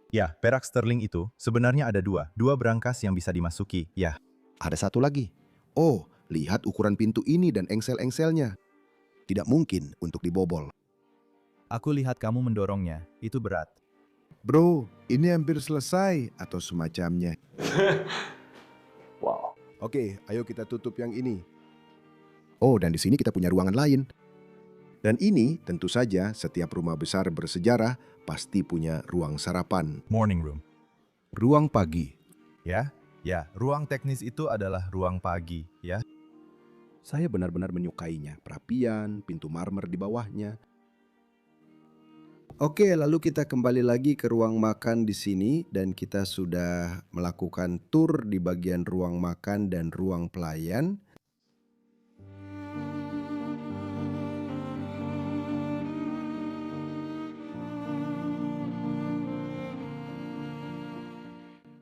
Ya, perak sterling itu sebenarnya ada dua berangkas yang bisa dimasuki, ya. Ada satu lagi. Oh, lihat ukuran pintu ini dan engsel-engselnya. Tidak mungkin untuk dibobol. Aku lihat kamu mendorongnya, itu berat. Bro, ini hampir selesai atau semacamnya. Wow. Oke, ayo kita tutup yang ini. Oh, dan di sini kita punya ruangan lain. Dan ini tentu saja setiap rumah besar bersejarah pasti punya ruang sarapan. Morning room. Ruang pagi. Ya, ruang teknis itu adalah ruang pagi, ya. Saya benar-benar menyukainya. Perapian, pintu marmer di bawahnya. Oke, lalu kita kembali lagi ke ruang makan di sini dan kita sudah melakukan tur di bagian ruang makan dan ruang pelayan.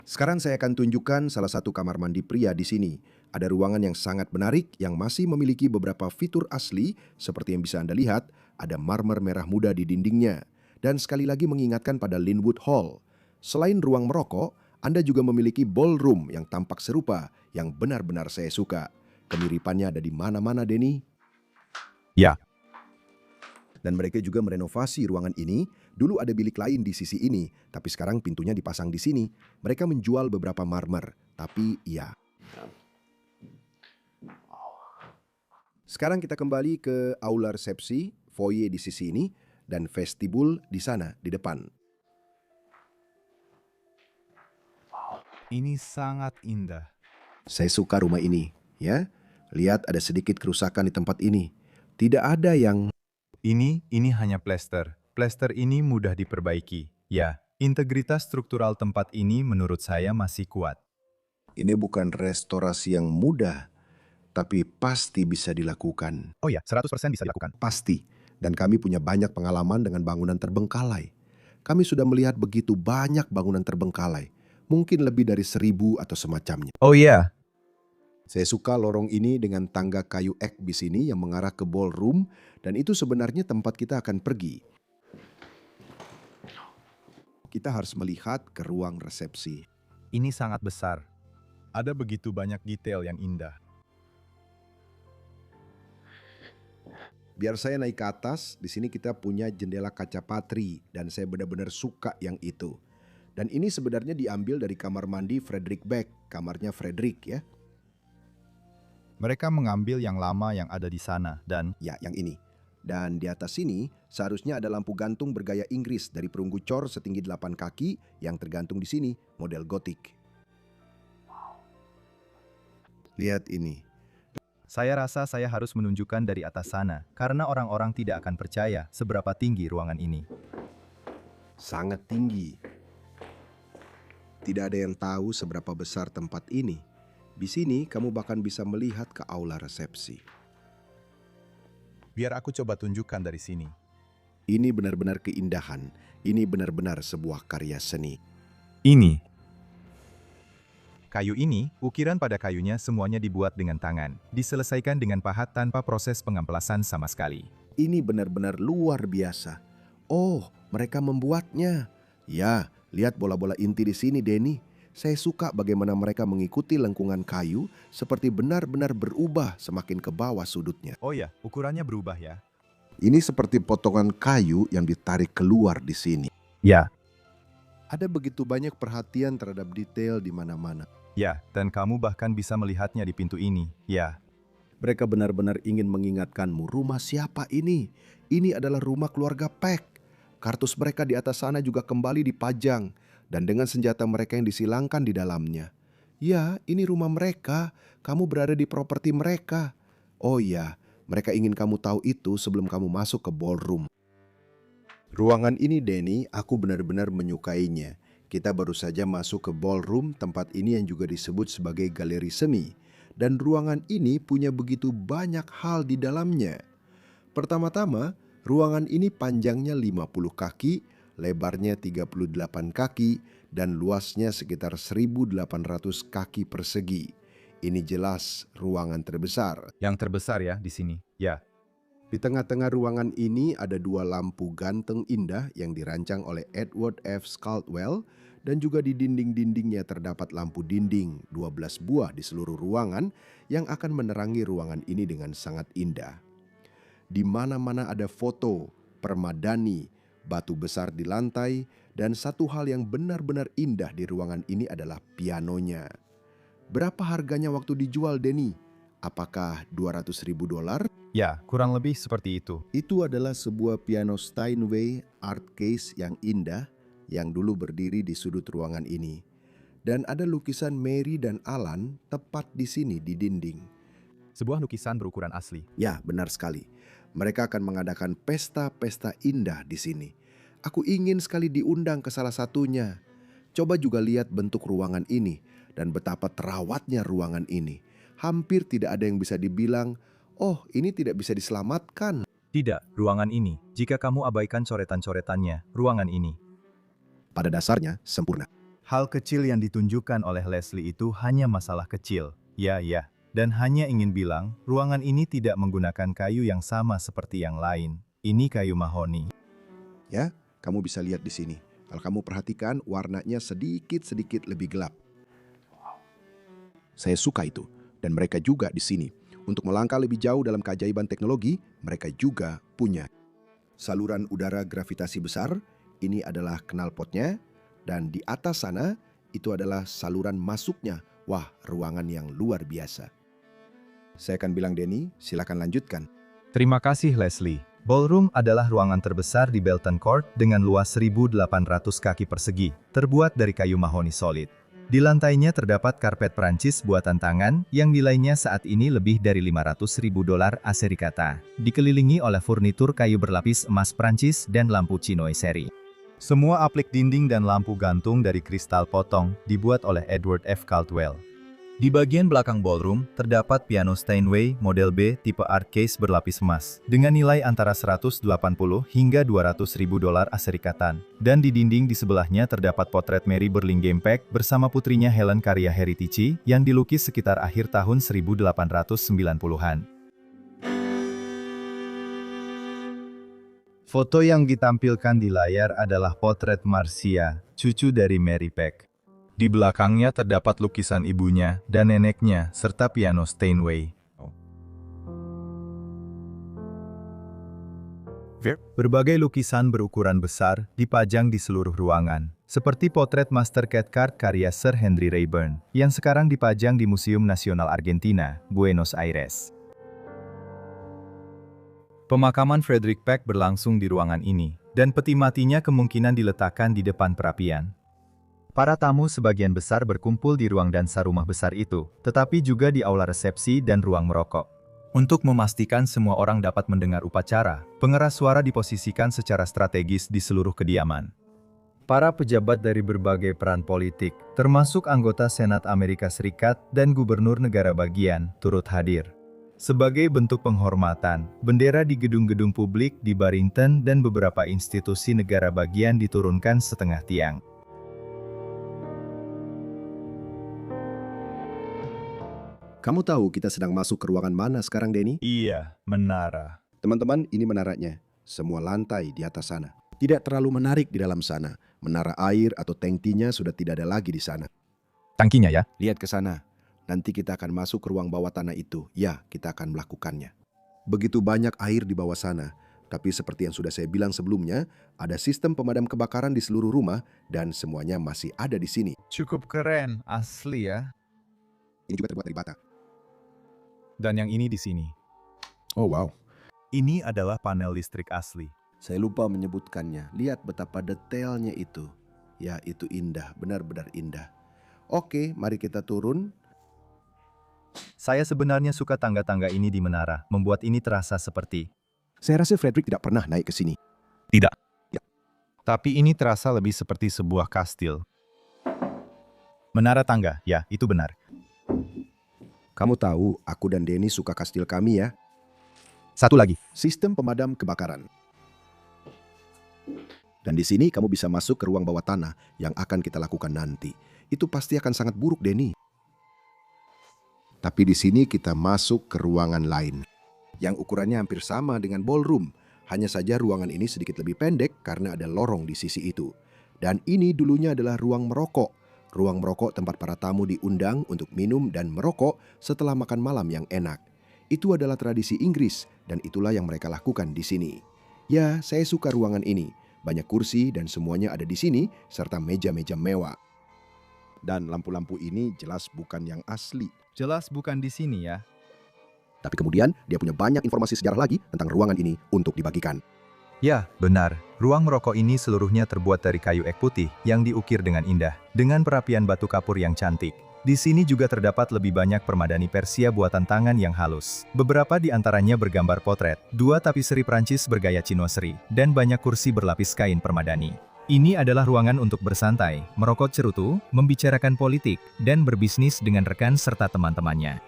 Sekarang saya akan tunjukkan salah satu kamar mandi pria di sini. Ada ruangan yang sangat menarik yang masih memiliki beberapa fitur asli seperti yang bisa Anda lihat, ada marmer merah muda di dindingnya. Dan sekali lagi mengingatkan pada Linwood Hall. Selain ruang merokok, Anda juga memiliki ballroom yang tampak serupa yang benar-benar saya suka. Kemiripannya ada di mana-mana, Denny. Ya. Dan mereka juga merenovasi ruangan ini. Dulu ada bilik lain di sisi ini, tapi sekarang pintunya dipasang di sini. Mereka menjual beberapa marmer, tapi iya. Sekarang kita kembali ke aula resepsi, foyer di sisi ini, dan vestibul di sana, di depan. Ini sangat indah. Saya suka rumah ini, ya. Lihat ada sedikit kerusakan di tempat ini. Tidak ada yang... Ini hanya plester. Plester ini mudah diperbaiki. Ya, integritas struktural tempat ini menurut saya masih kuat. Ini bukan restorasi yang mudah, tapi pasti bisa dilakukan. Oh ya, 100% bisa dilakukan. Pasti. Dan kami punya banyak pengalaman dengan bangunan terbengkalai. Kami sudah melihat begitu banyak bangunan terbengkalai. Mungkin lebih dari 1.000 atau semacamnya. Oh iya. Saya suka lorong ini dengan tangga kayu ek di sini yang mengarah ke ballroom. Dan itu sebenarnya tempat kita akan pergi. Kita harus melihat ke ruang resepsi. Ini sangat besar. Ada begitu banyak detail yang indah. Biar saya naik ke atas, di sini kita punya jendela kaca patri dan saya benar-benar suka yang itu. Dan ini sebenarnya diambil dari kamar mandi Frederick Beck, kamarnya Frederick ya. Mereka mengambil yang lama yang ada di sana dan... Ya, yang ini. Dan di atas sini seharusnya ada lampu gantung bergaya Inggris dari perunggu cor setinggi 8 kaki yang tergantung di sini, model gotik. Lihat ini. Saya rasa saya harus menunjukkan dari atas sana, karena orang-orang tidak akan percaya seberapa tinggi ruangan ini. Sangat tinggi. Tidak ada yang tahu seberapa besar tempat ini. Di sini kamu bahkan bisa melihat ke aula resepsi. Biar aku coba tunjukkan dari sini. Ini benar-benar keindahan. Ini benar-benar sebuah karya seni. Ini. Kayu ini, ukiran pada kayunya semuanya dibuat dengan tangan. Diselesaikan dengan pahat tanpa proses pengamplasan sama sekali. Ini benar-benar luar biasa. Oh, mereka membuatnya. Ya, lihat bola-bola inti di sini, Denny. Saya suka bagaimana mereka mengikuti lengkungan kayu seperti benar-benar berubah semakin ke bawah sudutnya. Oh ya, ukurannya berubah ya. Ini seperti potongan kayu yang ditarik keluar di sini. Ya, Ada begitu banyak perhatian terhadap detail di mana-mana. ya, dan kamu bahkan bisa melihatnya di pintu ini. Ya, Mereka benar-benar ingin mengingatkanmu, rumah siapa ini? Ini adalah rumah keluarga Peck. Kartus mereka di atas sana juga kembali dipajang, dan dengan senjata mereka yang disilangkan di dalamnya. Ya, ini rumah mereka. Kamu berada di properti mereka. Oh ya, mereka ingin kamu tahu itu sebelum kamu masuk ke ballroom. Ruangan ini, Denny, aku benar-benar menyukainya. Kita baru saja masuk ke ballroom, tempat ini yang juga disebut sebagai galeri seni. Dan ruangan ini punya begitu banyak hal di dalamnya. Pertama-tama, ruangan ini panjangnya 50 kaki, lebarnya 38 kaki, dan luasnya sekitar 1.800 kaki persegi. Ini jelas ruangan terbesar. yang terbesar ya di sini. Ya, Di tengah-tengah ruangan ini ada dua lampu ganteng indah yang dirancang oleh Edward F. Caldwell, dan juga di dinding-dindingnya terdapat lampu dinding 12 buah di seluruh ruangan yang akan menerangi ruangan ini dengan sangat indah. Di mana-mana ada foto, permadani, batu besar di lantai, dan satu hal yang benar-benar indah di ruangan ini adalah pianonya. Berapa harganya waktu dijual, Denny? Apakah $200.000? ya, kurang lebih seperti itu. Itu adalah sebuah piano Steinway art case yang indah yang dulu berdiri di sudut ruangan ini. Dan ada lukisan Mary dan Alan tepat di sini di dinding. Sebuah lukisan berukuran asli. Ya, benar sekali. Mereka akan mengadakan pesta-pesta indah di sini. Aku ingin sekali diundang ke salah satunya. Coba juga lihat bentuk ruangan ini dan betapa terawatnya ruangan ini. Hampir tidak ada yang bisa dibilang, oh ini tidak bisa diselamatkan. Tidak, ruangan ini. Jika kamu abaikan coretan-coretannya, ruangan ini. Pada dasarnya sempurna. Hal kecil yang ditunjukkan oleh Leslie itu hanya masalah kecil. Ya, dan hanya ingin bilang, ruangan ini tidak menggunakan kayu yang sama seperti yang lain. Ini kayu mahoni. Ya, kamu bisa lihat di sini. Kalau kamu perhatikan, warnanya sedikit-sedikit lebih gelap. Saya suka itu. Dan mereka juga di sini. Untuk melangkah lebih jauh dalam keajaiban teknologi, mereka juga punya saluran udara gravitasi besar. Ini adalah knalpotnya. Dan di atas sana, itu adalah saluran masuknya. Wah, ruangan yang luar biasa. Saya akan bilang, Denny, silakan lanjutkan. Terima kasih, Leslie. Ballroom adalah ruangan terbesar di Belton Court dengan luas 1.800 kaki persegi, terbuat dari kayu mahoni solid. Di lantainya terdapat karpet Prancis buatan tangan yang nilainya saat ini lebih dari $500.000 Amerika, dikelilingi oleh furnitur kayu berlapis emas Prancis dan lampu Chinoy seri. Semua aplik dinding dan lampu gantung dari kristal potong dibuat oleh Edward F. Caldwell. Di bagian belakang ballroom, terdapat piano Steinway model B tipe art case berlapis emas, dengan nilai antara $180 hingga $200.000 Amerika. Dan di dinding di sebelahnya terdapat potret Mary Burlingame Peck bersama putrinya Helen karya Heritage yang dilukis sekitar akhir tahun 1890-an. Foto yang ditampilkan di layar adalah potret Marcia, cucu dari Mary Peck. Di belakangnya terdapat lukisan ibunya dan neneknya, serta piano Steinway. Berbagai lukisan berukuran besar dipajang di seluruh ruangan, seperti potret Master Cathcart karya Sir Henry Raeburn, yang sekarang dipajang di Museum Nasional Argentina, Buenos Aires. Pemakaman Frederick Peck berlangsung di ruangan ini, dan peti matinya kemungkinan diletakkan di depan perapian. Para tamu sebagian besar berkumpul di ruang dansa rumah besar itu, tetapi juga di aula resepsi dan ruang merokok. Untuk memastikan semua orang dapat mendengar upacara, pengeras suara diposisikan secara strategis di seluruh kediaman. Para pejabat dari berbagai peran politik, termasuk anggota Senat Amerika Serikat dan gubernur negara bagian, turut hadir. Sebagai bentuk penghormatan, bendera di gedung-gedung publik di Barrington dan beberapa institusi negara bagian diturunkan setengah tiang. Kamu tahu kita sedang masuk ke ruangan mana sekarang, Denny? Iya, menara. Teman-teman, ini menaranya. Semua lantai di atas sana. Tidak terlalu menarik di dalam sana. Menara air atau tangkinya sudah tidak ada lagi di sana. Tangkinya ya? Lihat ke sana. Nanti kita akan masuk ke ruang bawah tanah itu. Ya, kita akan melakukannya. Begitu banyak air di bawah sana. Tapi seperti yang sudah saya bilang sebelumnya, ada sistem pemadam kebakaran di seluruh rumah dan semuanya masih ada di sini. Cukup keren, asli ya. Ini juga terbuat dari bata. Dan yang ini di sini. Oh wow. Ini adalah panel listrik asli. Saya lupa menyebutkannya. Lihat betapa detailnya itu. Ya, itu indah, benar-benar indah. Oke, mari kita turun. Saya sebenarnya suka tangga-tangga ini di menara, membuat ini terasa seperti... Saya rasa Frederick tidak pernah naik ke sini. Tidak. Ya. Tapi ini terasa lebih seperti sebuah kastil. Menara tangga, ya, itu benar. Kamu tahu, aku dan Denny suka kastil kami ya. Satu lagi. Sistem pemadam kebakaran. Dan di sini kamu bisa masuk ke ruang bawah tanah yang akan kita lakukan nanti. Itu pasti akan sangat buruk, Denny. Tapi di sini kita masuk ke ruangan lain yang ukurannya hampir sama dengan ballroom. Hanya saja ruangan ini sedikit lebih pendek karena ada lorong di sisi itu. Dan ini dulunya adalah ruang merokok. Ruang merokok tempat para tamu diundang untuk minum dan merokok setelah makan malam yang enak. Itu adalah tradisi Inggris dan itulah yang mereka lakukan di sini. Ya, saya suka ruangan ini. Banyak kursi dan semuanya ada di sini serta meja-meja mewah. Dan lampu-lampu ini jelas bukan yang asli. Jelas bukan di sini ya. Tapi kemudian dia punya banyak informasi sejarah lagi tentang ruangan ini untuk dibagikan. Ya, benar. Ruang merokok ini seluruhnya terbuat dari kayu ek putih yang diukir dengan indah, dengan perapian batu kapur yang cantik. Di sini juga terdapat lebih banyak permadani Persia buatan tangan yang halus. Beberapa di antaranya bergambar potret, 2 tapiseri Prancis bergaya chinoiserie, dan banyak kursi berlapis kain permadani. Ini adalah ruangan untuk bersantai, merokok cerutu, membicarakan politik, dan berbisnis dengan rekan serta teman-temannya.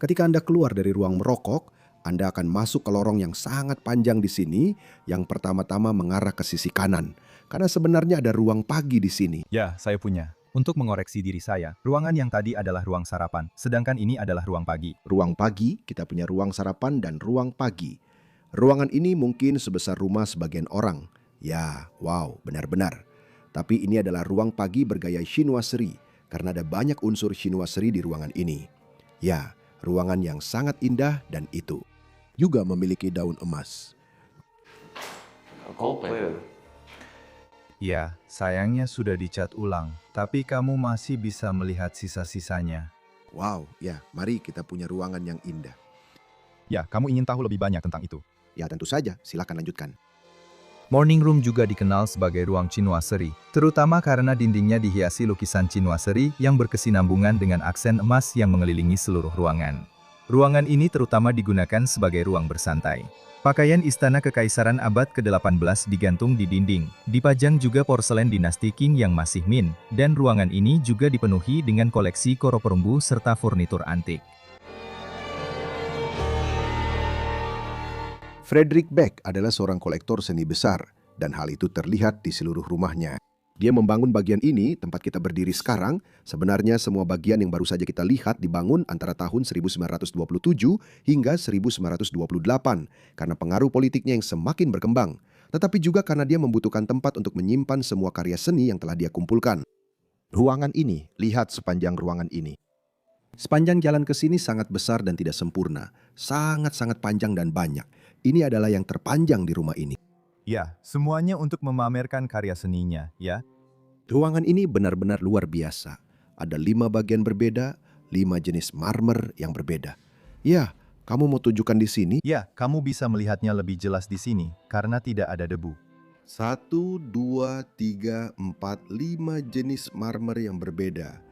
Ketika Anda keluar dari ruang merokok, Anda akan masuk ke lorong yang sangat panjang di sini, yang pertama-tama mengarah ke sisi kanan. Karena sebenarnya ada ruang pagi di sini. Ya, saya punya. Untuk mengoreksi diri saya, ruangan yang tadi adalah ruang sarapan, sedangkan ini adalah ruang pagi. Ruang pagi, kita punya ruang sarapan dan ruang pagi. Ruangan ini mungkin sebesar rumah sebagian orang. Ya, wow, benar-benar. Tapi ini adalah ruang pagi bergaya chinoiserie, karena ada banyak unsur chinoiserie di ruangan ini. Ya, ruangan yang sangat indah dan itu juga memiliki daun emas. Gold plated. Ya, sayangnya sudah dicat ulang, tapi kamu masih bisa melihat sisa-sisanya. Wow, ya, mari kita punya ruangan yang indah. Ya, kamu ingin tahu lebih banyak tentang itu. Ya, tentu saja, silakan lanjutkan. Morning room juga dikenal sebagai ruang chinoiserie, terutama karena dindingnya dihiasi lukisan chinoiserie yang berkesinambungan dengan aksen emas yang mengelilingi seluruh ruangan. Ruangan ini terutama digunakan sebagai ruang bersantai. Pakaian istana kekaisaran abad ke-18 digantung di dinding, dipajang juga porselen dinasti Qing yang masih min, dan ruangan ini juga dipenuhi dengan koleksi koro perunggu serta furnitur antik. Frederick Beck adalah seorang kolektor seni besar, dan hal itu terlihat di seluruh rumahnya. Dia membangun bagian ini, tempat kita berdiri sekarang. Sebenarnya semua bagian yang baru saja kita lihat dibangun antara tahun 1927 hingga 1928, karena pengaruh politiknya yang semakin berkembang. Tetapi juga karena dia membutuhkan tempat untuk menyimpan semua karya seni yang telah dia kumpulkan. Ruangan ini, lihat sepanjang ruangan ini. Sepanjang jalan ke sini sangat besar dan tidak sempurna. Sangat-sangat panjang dan banyak. Ini adalah yang terpanjang di rumah ini. Ya, semuanya untuk memamerkan karya seninya, ya. Ruangan ini benar-benar luar biasa. Ada 5 bagian berbeda, 5 jenis marmer yang berbeda. Ya, kamu mau tunjukkan di sini? Ya, kamu bisa melihatnya lebih jelas di sini, karena tidak ada debu. 1, 2, 3, 4, 5 jenis marmer yang berbeda.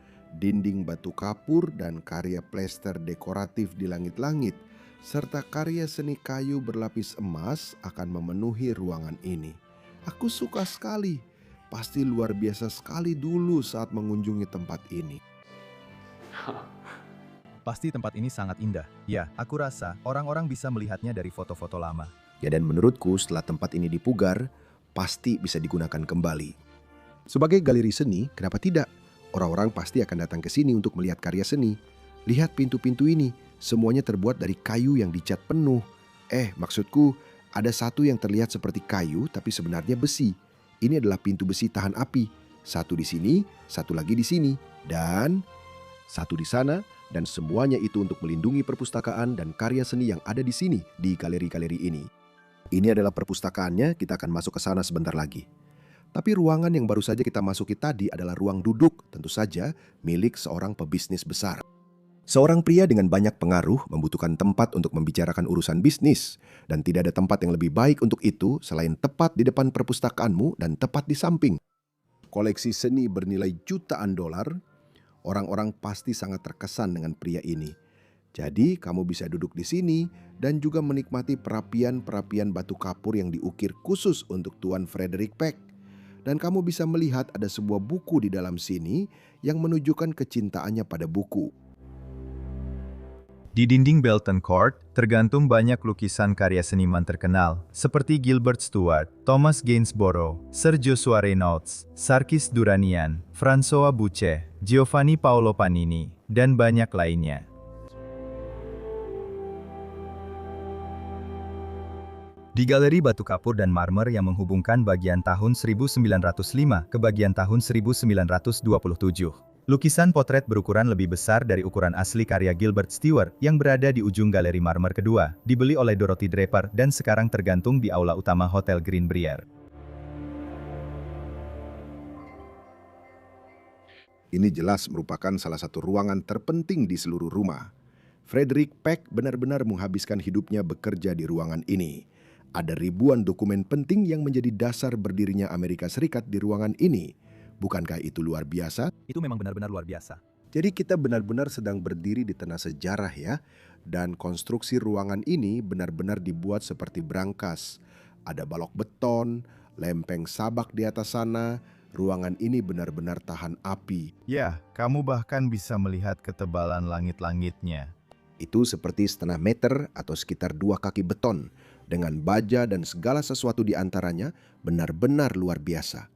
Dinding batu kapur dan karya plester dekoratif di langit-langit, serta karya seni kayu berlapis emas akan memenuhi ruangan ini. Aku suka sekali. Pasti luar biasa sekali dulu saat mengunjungi tempat ini. Pasti tempat ini sangat indah. Ya, aku rasa orang-orang bisa melihatnya dari foto-foto lama. Ya, dan menurutku setelah tempat ini dipugar, pasti bisa digunakan kembali. Sebagai galeri seni, kenapa tidak? Orang-orang pasti akan datang ke sini untuk melihat karya seni. Lihat pintu-pintu ini, semuanya terbuat dari kayu yang dicat penuh. Maksudku, ada satu yang terlihat seperti kayu tapi sebenarnya besi. Ini adalah pintu besi tahan api. Satu di sini, satu lagi di sini, dan satu di sana, dan semuanya itu untuk melindungi perpustakaan dan karya seni yang ada di sini, di galeri-galeri ini. Ini adalah perpustakaannya, kita akan masuk ke sana sebentar lagi. Tapi ruangan yang baru saja kita masuki tadi adalah ruang duduk, tentu saja milik seorang pebisnis besar. Seorang pria dengan banyak pengaruh membutuhkan tempat untuk membicarakan urusan bisnis, dan tidak ada tempat yang lebih baik untuk itu selain tepat di depan perpustakaanmu dan tepat di samping. Koleksi seni bernilai jutaan dolar, orang-orang pasti sangat terkesan dengan pria ini. Jadi kamu bisa duduk di sini dan juga menikmati perapian-perapian batu kapur yang diukir khusus untuk Tuan Frederick Peck. Dan kamu bisa melihat ada sebuah buku di dalam sini yang menunjukkan kecintaannya pada buku. Di dinding Belton Court, tergantung banyak lukisan karya seniman terkenal, seperti Gilbert Stuart, Thomas Gainsborough, Sir Joshua Reynolds, Sarkis Duranian, François Boucher, Giovanni Paolo Panini, dan banyak lainnya. Di galeri batu kapur dan marmer yang menghubungkan bagian tahun 1905 ke bagian tahun 1927. Lukisan potret berukuran lebih besar dari ukuran asli karya Gilbert Stuart yang berada di ujung galeri marmer kedua, dibeli oleh Dorothy Draper dan sekarang tergantung di aula utama Hotel Greenbrier. Ini jelas merupakan salah satu ruangan terpenting di seluruh rumah. Frederick Peck benar-benar menghabiskan hidupnya bekerja di ruangan ini. Ada ribuan dokumen penting yang menjadi dasar berdirinya Amerika Serikat di ruangan ini. Bukankah itu luar biasa? Itu memang benar-benar luar biasa. Jadi kita benar-benar sedang berdiri di tanah sejarah ya. Dan konstruksi ruangan ini benar-benar dibuat seperti brankas. Ada balok beton, lempeng sabak di atas sana. Ruangan ini benar-benar tahan api. Ya, kamu bahkan bisa melihat ketebalan langit-langitnya. Itu seperti setengah meter atau sekitar 2 kaki beton. Dengan baja dan segala sesuatu di antaranya benar-benar luar biasa.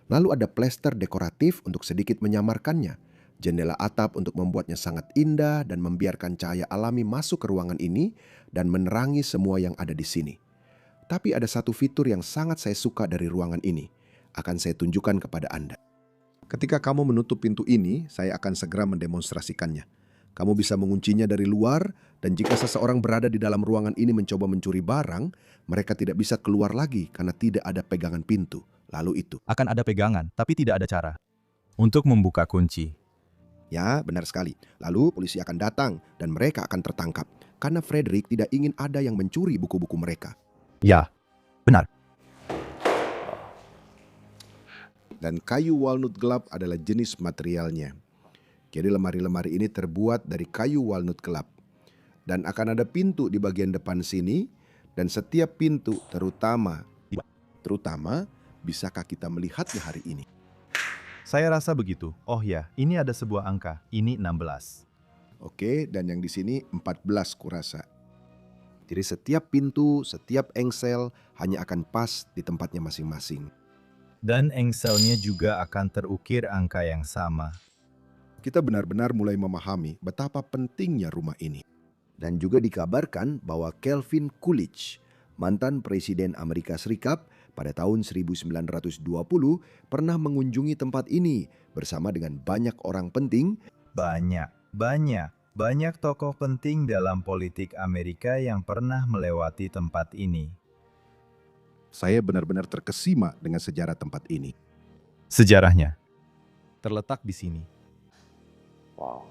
Lalu ada plester dekoratif untuk sedikit menyamarkannya. Jendela atap untuk membuatnya sangat indah dan membiarkan cahaya alami masuk ke ruangan ini dan menerangi semua yang ada di sini. Tapi ada satu fitur yang sangat saya suka dari ruangan ini. Akan saya tunjukkan kepada Anda. Ketika kamu menutup pintu ini, saya akan segera mendemonstrasikannya. Kamu bisa menguncinya dari luar, dan jika seseorang berada di dalam ruangan ini mencoba mencuri barang, mereka tidak bisa keluar lagi karena tidak ada pegangan pintu. Lalu itu. Akan ada pegangan, tapi tidak ada cara untuk membuka kunci. Ya, benar sekali. Lalu polisi akan datang dan mereka akan tertangkap. Karena Frederick tidak ingin ada yang mencuri buku-buku mereka. Ya, benar. Dan kayu walnut gelap adalah jenis materialnya. Jadi lemari-lemari ini terbuat dari kayu walnut gelap. Dan akan ada pintu di bagian depan sini. Dan setiap pintu terutama bisakah kita melihatnya hari ini? Saya rasa begitu. Oh ya, ini ada sebuah angka. Ini 16. Oke, dan yang di sini 14 kurasa. Jadi setiap pintu, setiap engsel hanya akan pas di tempatnya masing-masing. Dan engselnya juga akan terukir angka yang sama. Kita benar-benar mulai memahami betapa pentingnya rumah ini. Dan juga dikabarkan bahwa Calvin Coolidge, mantan Presiden Amerika Serikat, pada tahun 1920 pernah mengunjungi tempat ini bersama dengan banyak orang penting. Banyak tokoh penting dalam politik Amerika yang pernah melewati tempat ini. Saya benar-benar terkesima dengan sejarah tempat ini. Sejarahnya terletak di sini. Wow.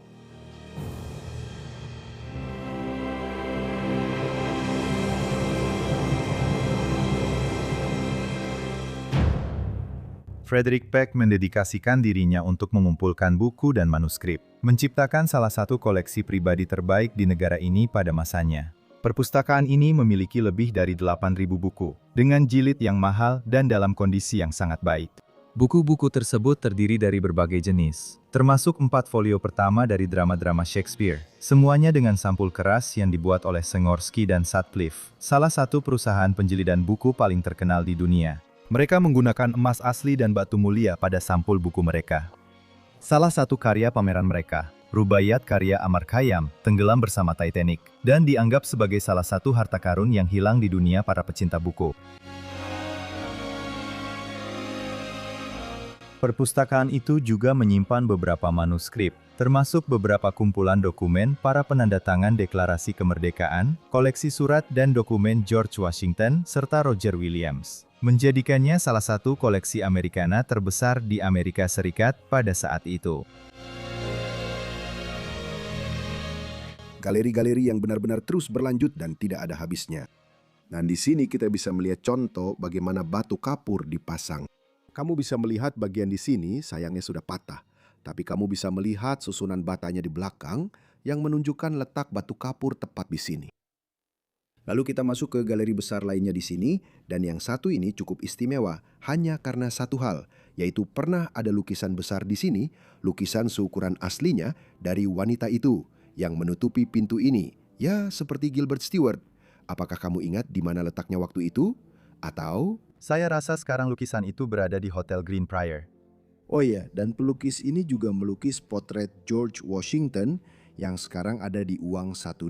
Frederick Peck mendedikasikan dirinya untuk mengumpulkan buku dan manuskrip, menciptakan salah satu koleksi pribadi terbaik di negara ini pada masanya. Perpustakaan ini memiliki lebih dari 8.000 buku, dengan jilid yang mahal dan dalam kondisi yang sangat baik. Buku-buku tersebut terdiri dari berbagai jenis, termasuk 4 folio pertama dari drama-drama Shakespeare, semuanya dengan sampul keras yang dibuat oleh Sengorsky dan Sutcliffe, salah satu perusahaan penjilidan buku paling terkenal di dunia. Mereka menggunakan emas asli dan batu mulia pada sampul buku mereka. Salah satu karya pameran mereka, Rubaiyat karya Amar Khayyam, tenggelam bersama Titanic, dan dianggap sebagai salah satu harta karun yang hilang di dunia para pecinta buku. Perpustakaan itu juga menyimpan beberapa manuskrip, termasuk beberapa kumpulan dokumen para penandatangan Deklarasi Kemerdekaan, koleksi surat dan dokumen George Washington, serta Roger Williams, menjadikannya salah satu koleksi Americana terbesar di Amerika Serikat pada saat itu. Galeri-galeri yang benar-benar terus berlanjut dan tidak ada habisnya. Dan di sini kita bisa melihat contoh bagaimana batu kapur dipasang. Kamu bisa melihat bagian di sini sayangnya sudah patah, tapi kamu bisa melihat susunan batanya di belakang yang menunjukkan letak batu kapur tepat di sini. Lalu kita masuk ke galeri besar lainnya di sini, dan yang satu ini cukup istimewa hanya karena satu hal, yaitu pernah ada lukisan besar di sini, lukisan seukuran aslinya dari wanita itu yang menutupi pintu ini, ya seperti Gilbert Stewart. Apakah kamu ingat di mana letaknya waktu itu? Atau... Saya rasa sekarang lukisan itu berada di Hotel Greenbrier. Oh iya, dan pelukis ini juga melukis potret George Washington yang sekarang ada di uang $1.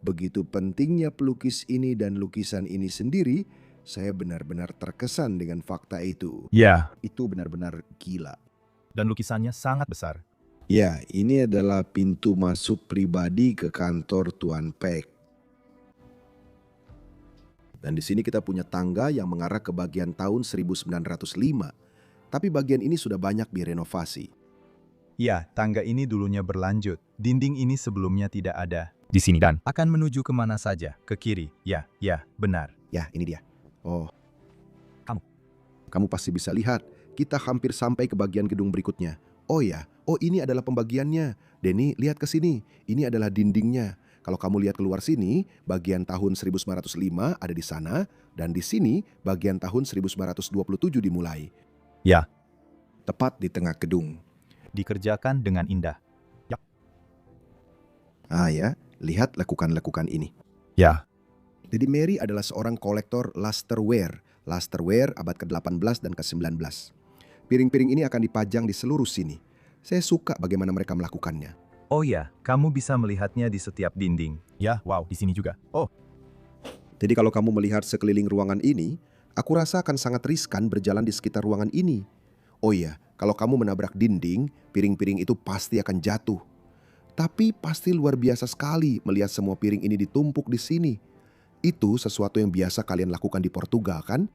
Begitu pentingnya pelukis ini dan lukisan ini sendiri, saya benar-benar terkesan dengan fakta itu. Ya, Itu benar-benar gila. dan lukisannya sangat besar. Ya, ini adalah pintu masuk pribadi ke kantor Tuan Peck. Dan di sini kita punya tangga yang mengarah ke bagian tahun 1905. Tapi bagian ini sudah banyak direnovasi. Ya, tangga ini dulunya berlanjut. Dinding ini sebelumnya tidak ada. Di sini dan akan menuju kemana saja. Ke kiri. Ya, benar. Ya, ini dia. Oh. Kamu pasti bisa lihat, kita hampir sampai ke bagian gedung berikutnya. Oh ya, ini adalah pembagiannya. Denny, lihat ke sini. Ini adalah dindingnya. Kalau kamu lihat keluar sini, bagian tahun 1905 ada di sana, dan di sini bagian tahun 1927 dimulai. Ya, Tepat di tengah gedung. dikerjakan dengan indah. Ya, lihat lekukan-lekukan ini. Ya, Jadi Mary adalah seorang kolektor lusterware. Lusterware abad ke-18 dan ke-19. Piring-piring ini akan dipajang di seluruh sini. Saya suka bagaimana mereka melakukannya. oh ya, kamu bisa melihatnya di setiap dinding. Ya, wow, di sini juga. Oh, Jadi kalau kamu melihat sekeliling ruangan ini, aku rasa akan sangat riskan berjalan di sekitar ruangan ini. Oh iya, kalau kamu menabrak dinding, piring-piring itu pasti akan jatuh. Tapi pasti luar biasa sekali melihat semua piring ini ditumpuk di sini. Itu sesuatu yang biasa kalian lakukan di Portugal, kan?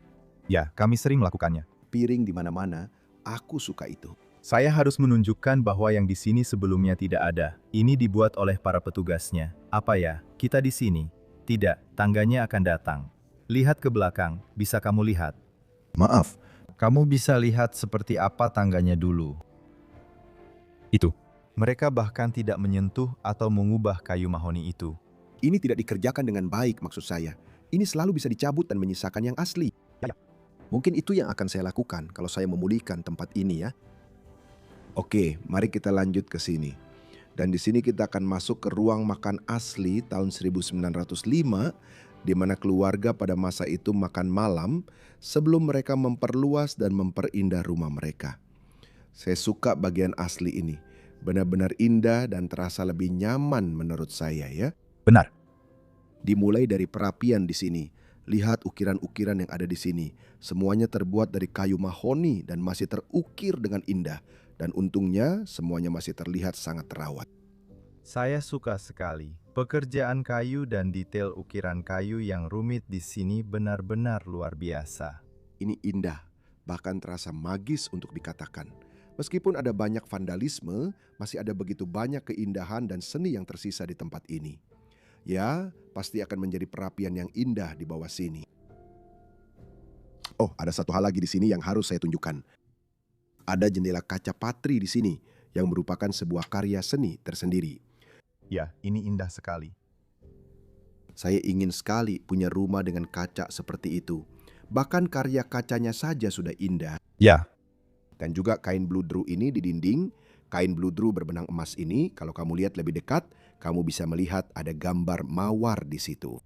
ya, kami sering melakukannya. Piring di mana-mana, aku suka itu. Saya harus menunjukkan bahwa yang di sini sebelumnya tidak ada. Ini dibuat oleh para petugasnya. Apa ya, kita di sini? Tidak, tangganya akan datang. Lihat ke belakang, bisa kamu lihat. Maaf, Kamu bisa lihat seperti apa tangganya dulu. Itu. Mereka bahkan tidak menyentuh atau mengubah kayu mahoni itu. ini tidak dikerjakan dengan baik maksud saya. Ini selalu bisa dicabut dan menyisakan yang asli. Mungkin itu yang akan saya lakukan kalau saya memulihkan tempat ini ya. Oke, mari kita lanjut ke sini. Dan di sini kita akan masuk ke ruang makan asli tahun 1905, di mana keluarga pada masa itu makan malam sebelum mereka memperluas dan memperindah rumah mereka. Saya suka bagian asli ini. Benar-benar indah dan terasa lebih nyaman menurut saya ya. Benar. Dimulai dari perapian di sini. Lihat ukiran-ukiran yang ada di sini. Semuanya terbuat dari kayu mahoni dan masih terukir dengan indah. Dan untungnya semuanya masih terlihat sangat terawat. Saya suka sekali. Pekerjaan kayu dan detail ukiran kayu yang rumit di sini benar-benar luar biasa. Ini indah, bahkan terasa magis untuk dikatakan. Meskipun ada banyak vandalisme, masih ada begitu banyak keindahan dan seni yang tersisa di tempat ini. Ya, pasti akan menjadi perapian yang indah di bawah sini. Oh, ada satu hal lagi di sini yang harus saya tunjukkan. Ada jendela kaca patri di sini yang merupakan sebuah karya seni tersendiri. Ya, ini indah sekali. Saya ingin sekali punya rumah dengan kaca seperti itu. Bahkan karya kacanya saja sudah indah. Ya, Dan juga kain bludru ini di dinding. Kain bludru berbenang emas ini, kalau kamu lihat lebih dekat, kamu bisa melihat ada gambar mawar di situ.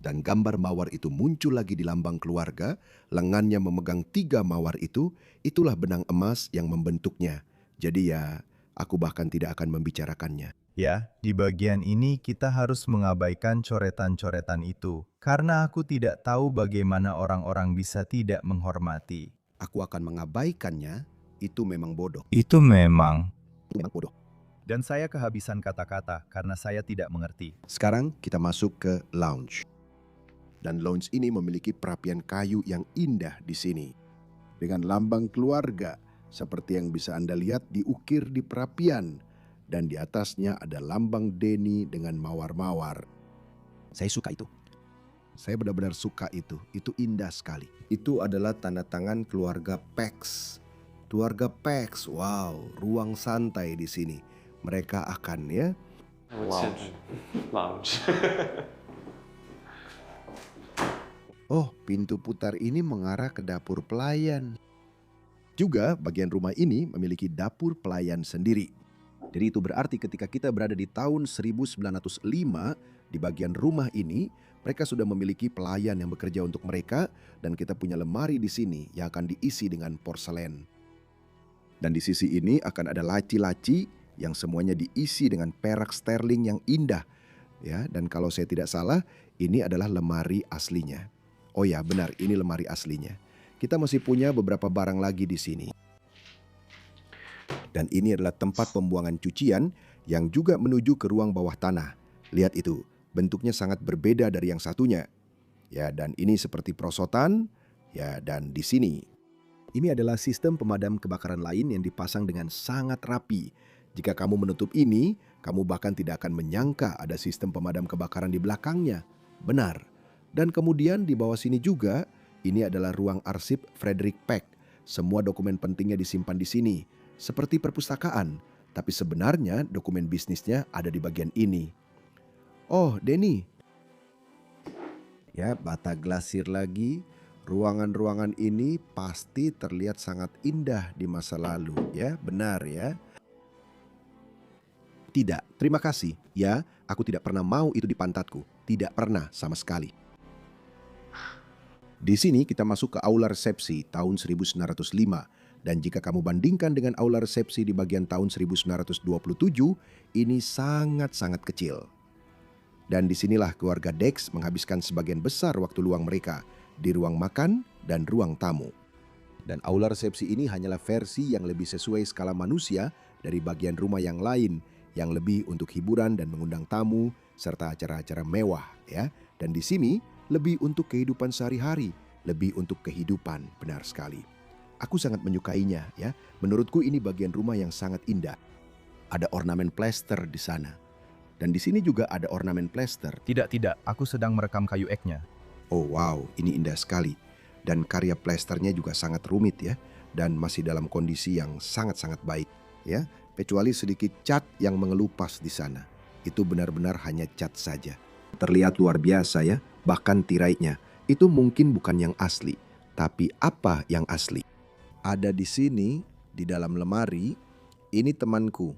Dan gambar mawar itu muncul lagi di lambang keluarga, lengannya memegang 3 mawar itu, itulah benang emas yang membentuknya. Jadi ya, aku bahkan tidak akan membicarakannya. ya, di bagian ini kita harus mengabaikan coretan-coretan itu. Karena aku tidak tahu bagaimana orang-orang bisa tidak menghormati. Aku akan mengabaikannya, itu memang bodoh. Itu memang. Itu memang bodoh. Dan saya kehabisan kata-kata karena saya tidak mengerti. Sekarang kita masuk ke lounge. Dan lounge ini memiliki perapian kayu yang indah di sini. Dengan lambang keluarga, seperti yang bisa Anda lihat diukir di perapian. Dan di atasnya ada lambang Denny dengan mawar-mawar. Saya suka itu. Saya benar-benar suka itu. Itu indah sekali. Itu adalah tanda tangan keluarga Pax. Keluarga Pax, wow, ruang santai di sini. Mereka akan Lounge. Lounge. Oh, pintu putar ini mengarah ke dapur pelayan. Juga bagian rumah ini memiliki dapur pelayan sendiri. Jadi itu berarti ketika kita berada di tahun 1905, di bagian rumah ini, mereka sudah memiliki pelayan yang bekerja untuk mereka dan kita punya lemari di sini yang akan diisi dengan porselen. Dan di sisi ini akan ada laci-laci yang semuanya diisi dengan perak sterling yang indah. Ya, dan kalau saya tidak salah, ini adalah lemari aslinya. Oh ya, benar, ini lemari aslinya. Kita masih punya beberapa barang lagi di sini. Dan ini adalah tempat pembuangan cucian yang juga menuju ke ruang bawah tanah. Lihat itu, bentuknya sangat berbeda dari yang satunya. Ya, dan ini seperti perosotan. Ya, dan di sini. Ini adalah sistem pemadam kebakaran lain yang dipasang dengan sangat rapi. Jika kamu menutup ini, kamu bahkan tidak akan menyangka ada sistem pemadam kebakaran di belakangnya. Benar. Dan kemudian di bawah sini juga, ini adalah ruang arsip Frederick Peck. Semua dokumen pentingnya disimpan di sini. Seperti perpustakaan, tapi sebenarnya dokumen bisnisnya ada di bagian ini. Oh, Denny. Ya, bata glasir lagi. Ruangan-ruangan ini pasti terlihat sangat indah di masa lalu. Ya, benar ya. Tidak, terima kasih. Ya, aku tidak pernah mau itu di pantatku. Tidak pernah sama sekali. Di sini kita masuk ke aula resepsi tahun 1905. Dan jika kamu bandingkan dengan aula resepsi di bagian tahun 1927, ini sangat-sangat kecil. Dan disinilah keluarga Dex menghabiskan sebagian besar waktu luang mereka di ruang makan dan ruang tamu. Dan aula resepsi ini hanyalah versi yang lebih sesuai skala manusia dari bagian rumah yang lain, yang lebih untuk hiburan dan mengundang tamu serta acara-acara mewah ya. Dan di sini lebih untuk kehidupan sehari-hari, lebih untuk kehidupan, benar sekali. Aku sangat menyukainya ya. Menurutku ini bagian rumah yang sangat indah. Ada ornamen plester di sana. Dan di sini juga ada ornamen plester. Tidak, aku sedang merekam kayu eknya. Oh wow, ini indah sekali. Dan karya plesternya juga sangat rumit ya. Dan masih dalam kondisi yang sangat-sangat baik ya. Kecuali sedikit cat yang mengelupas di sana. Itu benar-benar hanya cat saja. Terlihat luar biasa ya. Bahkan tirainya itu mungkin bukan yang asli. Tapi apa yang asli? Ada di sini, di dalam lemari. Ini temanku.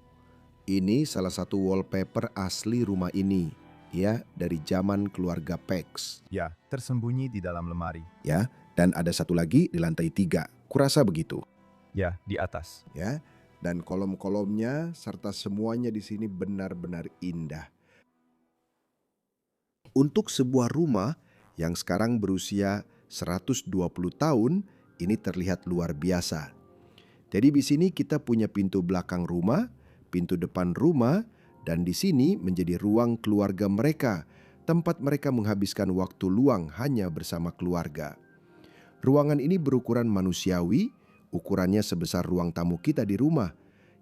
Ini salah satu wallpaper asli rumah ini. Ya, dari zaman keluarga Pax. Ya, tersembunyi di dalam lemari. Ya, dan ada satu lagi di lantai 3. Kurasa begitu. Ya, di atas. Ya, dan kolom-kolomnya serta semuanya di sini benar-benar indah. Untuk sebuah rumah yang sekarang berusia 120 tahun, ini terlihat luar biasa. Jadi di sini kita punya pintu belakang rumah, pintu depan rumah, dan di sini menjadi ruang keluarga mereka, tempat mereka menghabiskan waktu luang hanya bersama keluarga. Ruangan ini berukuran manusiawi, ukurannya sebesar ruang tamu kita di rumah.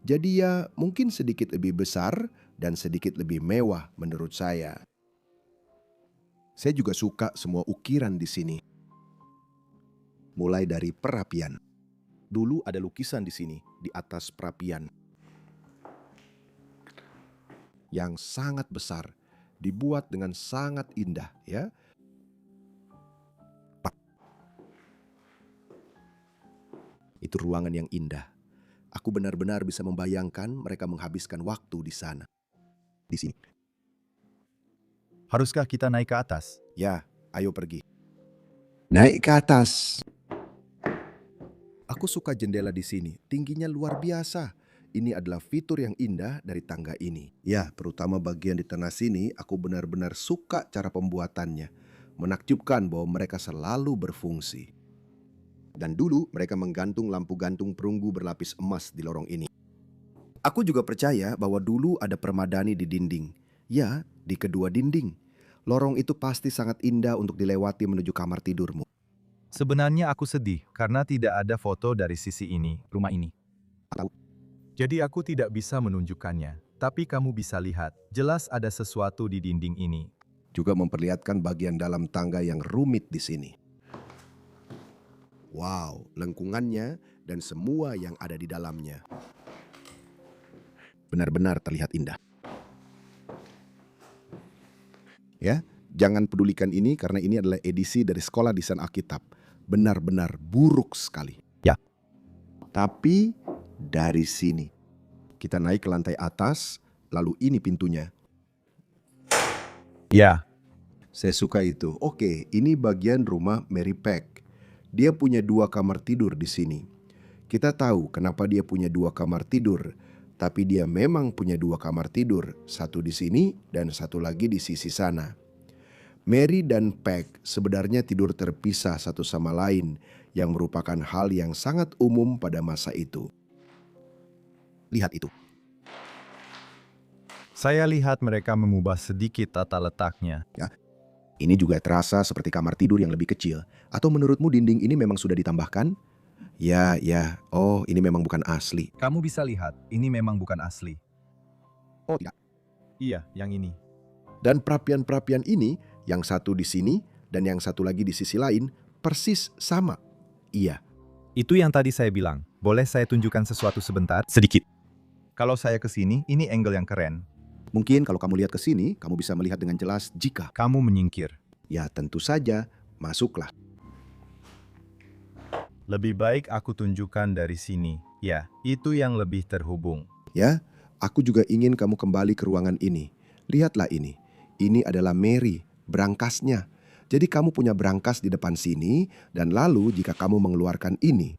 Jadi ya mungkin sedikit lebih besar dan sedikit lebih mewah menurut saya. Saya juga suka semua ukiran di sini. Mulai dari perapian. Dulu ada lukisan di sini, di atas perapian. Yang sangat besar, dibuat dengan sangat indah ya. Itu ruangan yang indah. Aku benar-benar bisa membayangkan mereka menghabiskan waktu di sana. Di sini. Haruskah kita naik ke atas? Ya, ayo pergi. Naik ke atas. Aku suka jendela di sini, tingginya luar biasa. Ini adalah fitur yang indah dari tangga ini. Ya, terutama bagian di tengah sini, aku benar-benar suka cara pembuatannya. Menakjubkan bahwa mereka selalu berfungsi. Dan dulu mereka menggantung lampu gantung perunggu berlapis emas di lorong ini. Aku juga percaya bahwa dulu ada permadani di dinding. Ya, di kedua dinding. Lorong itu pasti sangat indah untuk dilewati menuju kamar tidurmu. Sebenarnya aku sedih karena tidak ada foto dari sisi ini, rumah ini. Jadi aku tidak bisa menunjukkannya, tapi kamu bisa lihat, jelas ada sesuatu di dinding ini. Juga memperlihatkan bagian dalam tangga yang rumit di sini. Wow, lengkungannya dan semua yang ada di dalamnya. Benar-benar terlihat indah. Ya, jangan pedulikan ini karena ini adalah edisi dari Sekolah Desain Alkitab. Benar-benar buruk sekali. Ya. Tapi dari sini kita naik ke lantai atas, lalu ini pintunya. Ya, Saya suka itu. Oke, ini bagian rumah Mary Peck. Dia punya 2 kamar tidur di sini. Kita tahu kenapa dia punya 2 kamar tidur, tapi dia memang punya 2 kamar tidur, satu di sini dan satu lagi di sisi sana. Mary dan Peck sebenarnya tidur terpisah satu sama lain, yang merupakan hal yang sangat umum pada masa itu. Lihat itu. saya lihat mereka mengubah sedikit tata letaknya. Ini juga terasa seperti kamar tidur yang lebih kecil. Atau menurutmu dinding ini memang sudah ditambahkan? Ya. Oh, ini memang bukan asli. Kamu bisa lihat, ini memang bukan asli. Oh, tidak. Iya, yang ini. Dan perapian-perapian ini, yang satu di sini dan yang satu lagi di sisi lain, persis sama. Iya. Itu yang tadi saya bilang. Boleh saya tunjukkan sesuatu sebentar? Sedikit. Kalau saya ke sini, ini angle yang keren. Mungkin kalau kamu lihat ke sini, kamu bisa melihat dengan jelas jika. Kamu menyingkir. Ya, tentu saja, masuklah. Lebih baik aku tunjukkan dari sini. Ya, itu yang lebih terhubung. Ya, aku juga ingin kamu kembali ke ruangan ini. Lihatlah ini. Ini adalah Mary, berangkasnya. Jadi kamu punya berangkas di depan sini, dan lalu jika kamu mengeluarkan ini,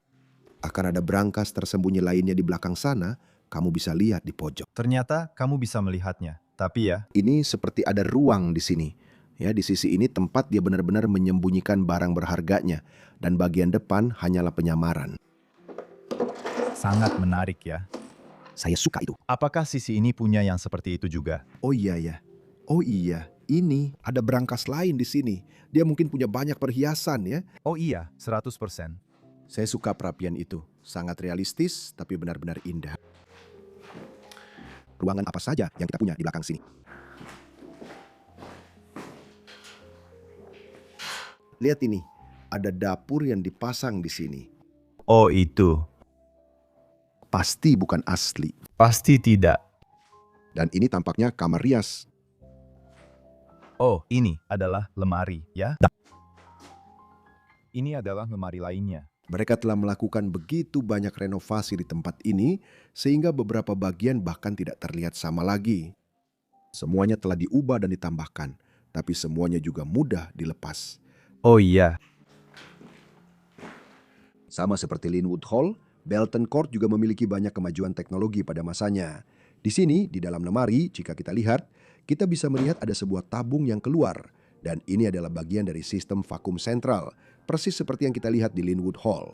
akan ada berangkas tersembunyi lainnya di belakang sana, kamu bisa lihat di pojok. Ternyata kamu bisa melihatnya. Tapi ya, Ini seperti ada ruang di sini. Ya, di sisi ini tempat dia benar-benar menyembunyikan barang berharganya, dan bagian depan hanyalah penyamaran. sangat menarik ya. Saya suka itu. Apakah sisi ini punya yang seperti itu juga? Oh iya ya. Oh iya, ini ada berangkas lain di sini. Dia mungkin punya banyak perhiasan ya. Oh iya, 100%. Saya suka perapian itu. Sangat realistis tapi benar-benar indah. Ruangan apa saja yang kita punya di belakang sini? Lihat ini, ada dapur yang dipasang di sini. Oh itu. Pasti bukan asli. Pasti tidak. Dan ini tampaknya kamar rias. Oh, ini adalah lemari, ya? Ini adalah lemari lainnya. Mereka telah melakukan begitu banyak renovasi di tempat ini, sehingga beberapa bagian bahkan tidak terlihat sama lagi. Semuanya telah diubah dan ditambahkan, tapi semuanya juga mudah dilepas. Oh iya. Sama seperti Linwood Hall, Belton Court juga memiliki banyak kemajuan teknologi pada masanya. Di sini, di dalam lemari, jika kita lihat, kita bisa melihat ada sebuah tabung yang keluar. Dan ini adalah bagian dari sistem vakum sentral, persis seperti yang kita lihat di Linwood Hall.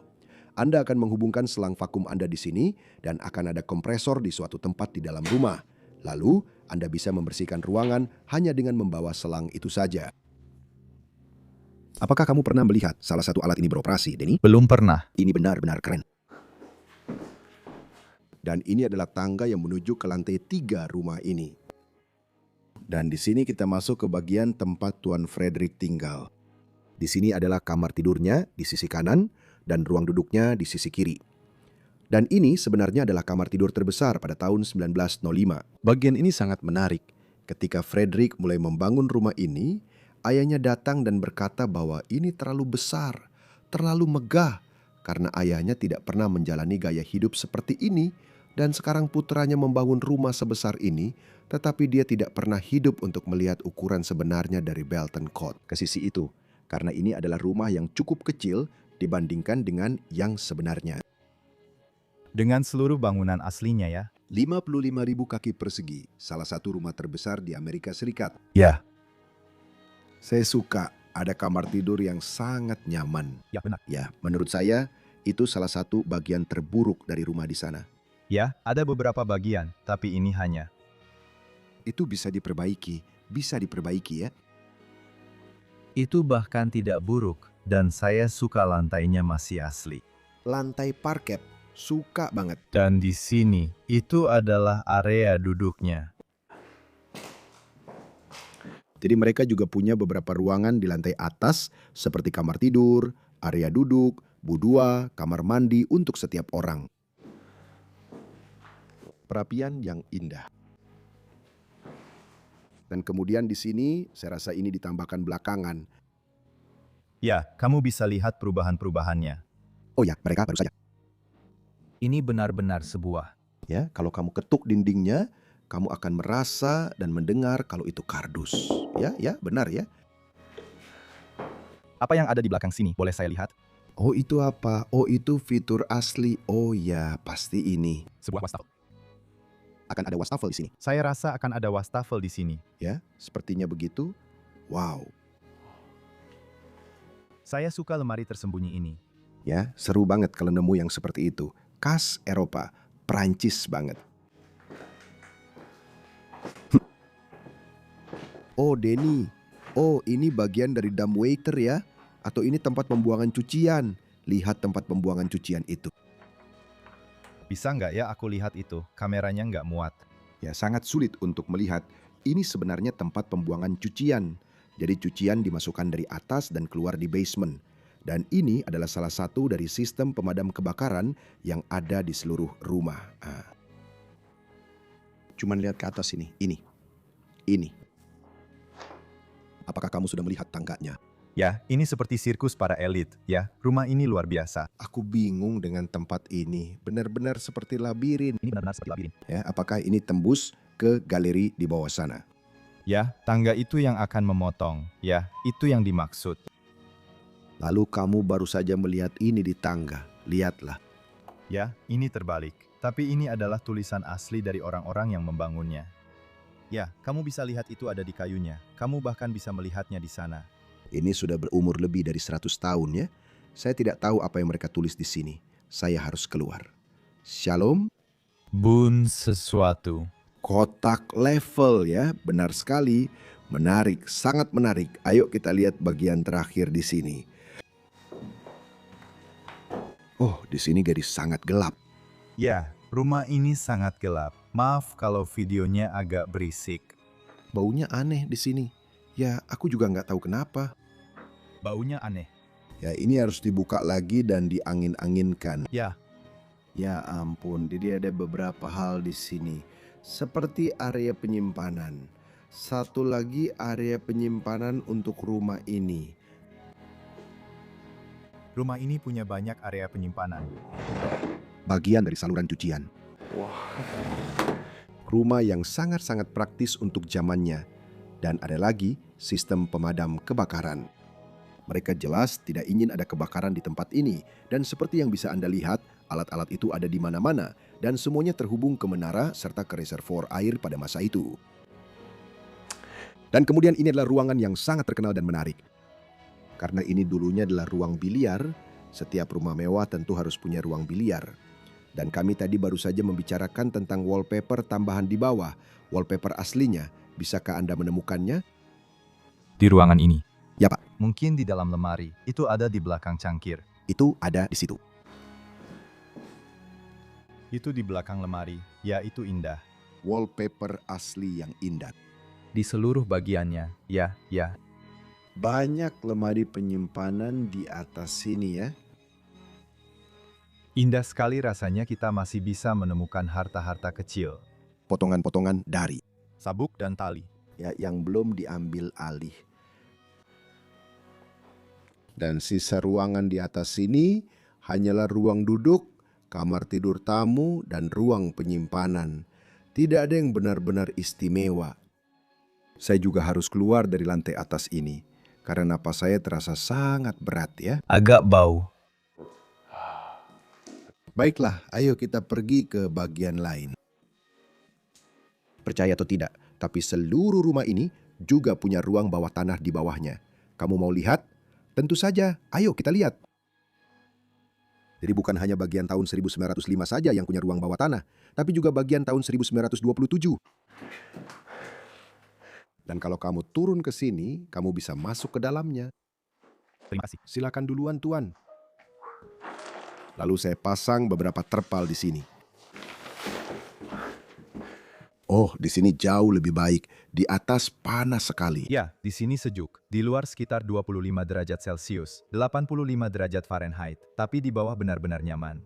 Anda akan menghubungkan selang vakum Anda di sini, dan akan ada kompresor di suatu tempat di dalam rumah. Lalu, Anda bisa membersihkan ruangan hanya dengan membawa selang itu saja. Apakah kamu pernah melihat salah satu alat ini beroperasi, Denny? Belum pernah. Ini benar-benar keren. Dan ini adalah tangga yang menuju ke lantai 3 rumah ini. Dan di sini kita masuk ke bagian tempat Tuan Frederick tinggal. Di sini adalah kamar tidurnya di sisi kanan dan ruang duduknya di sisi kiri. Dan ini sebenarnya adalah kamar tidur terbesar pada tahun 1905. Bagian ini sangat menarik. Ketika Frederick mulai membangun rumah ini, ayahnya datang dan berkata bahwa ini terlalu besar, terlalu megah, karena ayahnya tidak pernah menjalani gaya hidup seperti ini, dan sekarang putranya membangun rumah sebesar ini, tetapi dia tidak pernah hidup untuk melihat ukuran sebenarnya dari Belton Court ke sisi itu, karena ini adalah rumah yang cukup kecil dibandingkan dengan yang sebenarnya. Dengan seluruh bangunan aslinya ya? 55.000 kaki persegi, salah satu rumah terbesar di Amerika Serikat. Ya. Saya suka ada kamar tidur yang sangat nyaman. Ya benar. Ya, menurut saya itu salah satu bagian terburuk dari rumah di sana. Ya, ada beberapa bagian, tapi ini hanya. Itu bisa diperbaiki ya. Itu bahkan tidak buruk, dan saya suka lantainya masih asli. Lantai parket, suka banget. Dan di sini, itu adalah area duduknya. Jadi mereka juga punya beberapa ruangan di lantai atas seperti kamar tidur, area duduk, boudoir, kamar mandi untuk setiap orang. Perapian yang indah. Dan kemudian di sini, saya rasa ini ditambahkan belakangan. Ya, kamu bisa lihat perubahan-perubahannya. Oh ya, mereka baru saja. Ini benar-benar sebuah. Ya, kalau kamu ketuk dindingnya, kamu akan merasa dan mendengar kalau itu kardus. Ya, benar ya. Apa yang ada di belakang sini? Boleh saya lihat? Oh, itu apa? Oh, itu fitur asli. Oh ya, pasti ini. Sebuah wastafel. Akan ada wastafel di sini. Saya rasa akan ada wastafel di sini. Ya, sepertinya begitu. Wow. Saya suka lemari tersembunyi ini. Ya, seru banget kalau nemu yang seperti itu. Khas Eropa, Prancis banget. Oh, Denny. Oh, ini bagian dari dumbwaiter ya? Atau ini tempat pembuangan cucian? Lihat tempat pembuangan cucian itu. Bisa nggak ya aku lihat itu? Kameranya nggak muat. Ya, sangat sulit untuk melihat. Ini sebenarnya tempat pembuangan cucian. Jadi cucian dimasukkan dari atas dan keluar di basement. Dan ini adalah salah satu dari sistem pemadam kebakaran yang ada di seluruh rumah. Cuman lihat ke atas ini. Ini. Apakah kamu sudah melihat tangganya? Ya, ini seperti sirkus para elit. Ya, rumah ini luar biasa. Aku bingung dengan tempat ini. Benar-benar seperti labirin. Ini benar-benar seperti labirin. Ya, apakah ini tembus ke galeri di bawah sana? Ya, tangga itu yang akan memotong. Ya, itu yang dimaksud. Lalu kamu baru saja melihat ini di tangga. Lihatlah. Ya, ini terbalik. Tapi ini adalah tulisan asli dari orang-orang yang membangunnya. Ya, kamu bisa lihat itu ada di kayunya. Kamu bahkan bisa melihatnya di sana. Ini sudah berumur lebih dari 100 tahun ya. Saya tidak tahu apa yang mereka tulis di sini. Saya harus keluar. Shalom. Bun sesuatu. Kotak level ya, benar sekali. Menarik, sangat menarik. Ayo kita lihat bagian terakhir di sini. Oh, di sini garis sangat gelap. Ya, rumah ini sangat gelap. Maaf kalau videonya agak berisik. Baunya aneh di sini. Ya, aku juga nggak tahu kenapa. Baunya aneh. Ya, ini harus dibuka lagi dan diangin-anginkan. Ya, Ya ampun, jadi ada beberapa hal di sini. Seperti area penyimpanan. Satu lagi area penyimpanan untuk rumah ini. rumah ini punya banyak area penyimpanan. Bagian dari saluran cucian. Wow. Rumah yang sangat-sangat praktis untuk zamannya. Dan ada lagi sistem pemadam kebakaran. Mereka jelas tidak ingin ada kebakaran di tempat ini. Dan seperti yang bisa Anda lihat, alat-alat itu ada di mana-mana. Dan semuanya terhubung ke menara serta ke reservoir air pada masa itu. Dan kemudian ini adalah ruangan yang sangat terkenal dan menarik. Karena ini dulunya adalah ruang biliar, setiap rumah mewah tentu harus punya ruang biliar. Dan kami tadi baru saja membicarakan tentang wallpaper tambahan di bawah. Wallpaper aslinya, bisakah Anda menemukannya? Di ruangan ini. Ya Pak, Mungkin di dalam lemari. Itu ada di belakang cangkir. itu ada di situ. Itu di belakang lemari. Ya, itu indah. Wallpaper asli yang indah. Di seluruh bagiannya. Ya. Banyak lemari penyimpanan di atas sini ya. Indah sekali rasanya kita masih bisa menemukan harta-harta kecil. Potongan-potongan dari Sabuk dan tali. ya yang belum diambil alih. Dan sisa ruangan di atas sini hanyalah ruang duduk, kamar tidur tamu, dan ruang penyimpanan. Tidak ada yang benar-benar istimewa. Saya juga harus keluar dari lantai atas ini, karena napas saya terasa sangat berat ya. Agak bau. Baiklah, ayo kita pergi ke bagian lain. Percaya atau tidak, tapi seluruh rumah ini juga punya ruang bawah tanah di bawahnya. Kamu mau lihat? Tentu saja, ayo kita lihat. Jadi bukan hanya bagian tahun 1905 saja yang punya ruang bawah tanah, tapi juga bagian tahun 1927. Dan kalau kamu turun ke sini, kamu bisa masuk ke dalamnya. Terima kasih. Silakan duluan, Tuan. Lalu saya pasang beberapa terpal di sini. Oh, di sini jauh lebih baik. Di atas panas sekali. Ya, di sini sejuk. Di luar sekitar 25 derajat Celcius, 85 derajat Fahrenheit, tapi di bawah benar-benar nyaman.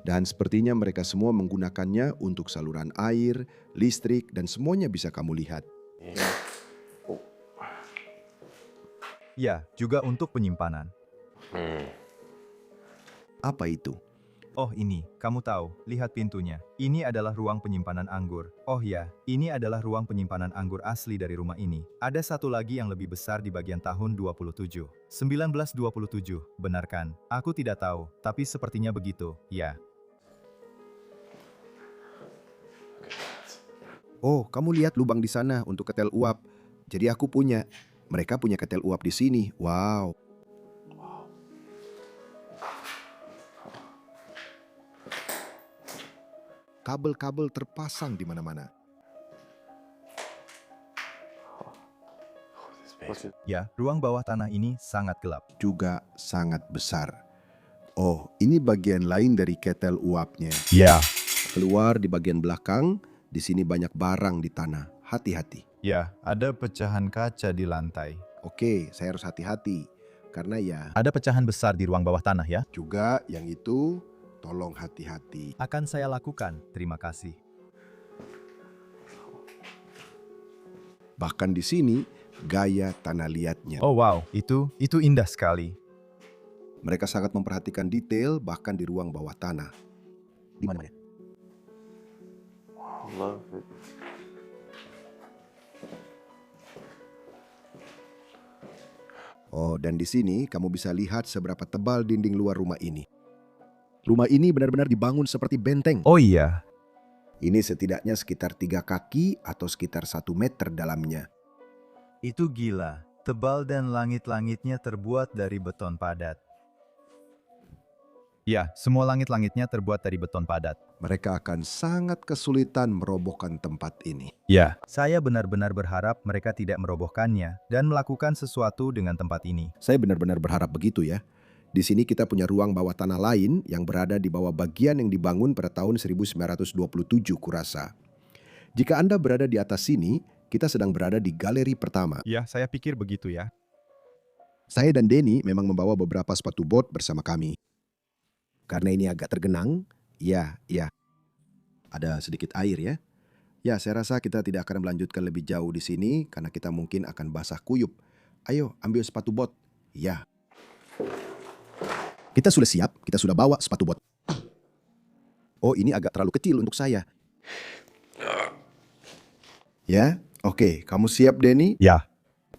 Dan sepertinya mereka semua menggunakannya untuk saluran air, listrik, dan semuanya bisa kamu lihat. Ya, juga untuk penyimpanan. Apa itu? Oh ini, kamu tahu, lihat pintunya. Ini adalah ruang penyimpanan anggur. Oh ya, ini adalah ruang penyimpanan anggur asli dari rumah ini. Ada satu lagi yang lebih besar di bagian tahun 1927, benar kan? Aku tidak tahu, tapi sepertinya begitu, ya. Oh, kamu lihat lubang di sana untuk ketel uap. Jadi aku punya. Mereka punya ketel uap di sini. Wow. Kabel-kabel terpasang di mana-mana. Ya, ruang bawah tanah ini sangat gelap. Juga sangat besar. Oh, ini bagian lain dari ketel uapnya. Ya. Keluar di bagian belakang, di sini banyak barang di tanah. Hati-hati. Ya, ada pecahan kaca di lantai. Oke, saya harus hati-hati. Karena ya, Ada pecahan besar di ruang bawah tanah ya. juga yang itu, tolong hati-hati. Akan saya lakukan, terima kasih. Bahkan di sini, gaya tanah liatnya. Oh wow, itu indah sekali. Mereka sangat memperhatikan detail bahkan di ruang bawah tanah. Di mana-mana. I love it. Oh, dan di sini kamu bisa lihat seberapa tebal dinding luar rumah ini. Rumah ini benar-benar dibangun seperti benteng. Oh iya, Ini setidaknya sekitar 3 kaki atau sekitar 1 meter dalamnya. itu gila. Tebal dan langit-langitnya terbuat dari beton padat. Ya, semua langit-langitnya terbuat dari beton padat. Mereka akan sangat kesulitan merobohkan tempat ini. Ya, saya benar-benar berharap mereka tidak merobohkannya dan melakukan sesuatu dengan tempat ini. Saya benar-benar berharap begitu ya. Di sini kita punya ruang bawah tanah lain yang berada di bawah bagian yang dibangun pada tahun 1927 kurasa. Jika Anda berada di atas sini, kita sedang berada di galeri pertama. Ya, saya pikir begitu ya. Saya dan Denny memang membawa beberapa sepatu bot bersama kami. Karena ini agak tergenang, ya, ada sedikit air ya. Ya, saya rasa kita tidak akan melanjutkan lebih jauh di sini karena kita mungkin akan basah kuyup. Ayo, ambil sepatu bot. Ya. Kita sudah siap, kita sudah bawa sepatu bot. Oh, ini agak terlalu kecil untuk saya. Ya, oke, kamu siap Denny? Ya,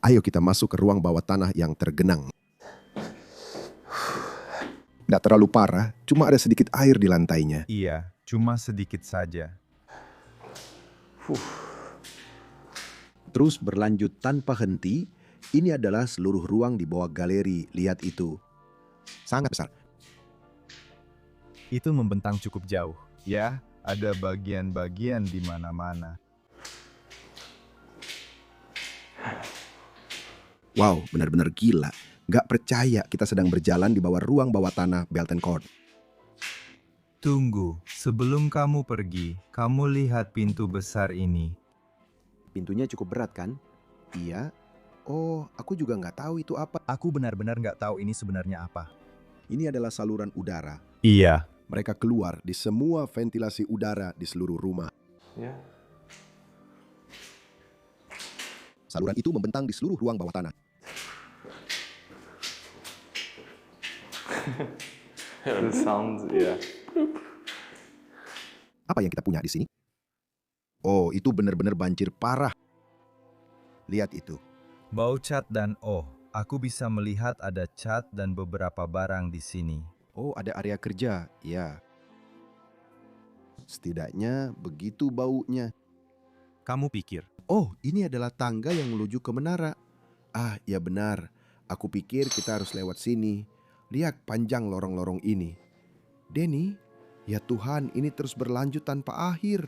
Ayo kita masuk ke ruang bawah tanah yang tergenang. Tidak terlalu parah, cuma ada sedikit air di lantainya. iya, cuma sedikit saja. Terus berlanjut tanpa henti, ini adalah seluruh ruang di bawah galeri, lihat itu. Sangat besar. Itu membentang cukup jauh. Ya, ada bagian-bagian di mana-mana. Wow, benar-benar gila. Gak percaya kita sedang berjalan di bawah ruang bawah tanah Belton Court. Tunggu, sebelum kamu pergi, kamu lihat pintu besar ini. Pintunya cukup berat kan? Iya. Oh, aku juga nggak tahu itu apa. Aku benar-benar nggak tahu ini sebenarnya apa. Ini adalah saluran udara. Iya. Mereka keluar di semua ventilasi udara di seluruh rumah. Yeah. Saluran itu membentang di seluruh ruang bawah tanah. The sounds, yeah. Apa yang kita punya di sini? Oh, itu benar-benar banjir parah. Lihat itu. Bau cat dan aku bisa melihat ada cat dan beberapa barang di sini. Oh, ada area kerja. Ya. Setidaknya begitu baunya. Kamu pikir? Oh, ini adalah tangga yang menuju ke menara. Ah, ya benar. Aku pikir kita harus lewat sini. lihat panjang lorong-lorong ini. Denny, ya Tuhan, ini terus berlanjut tanpa akhir.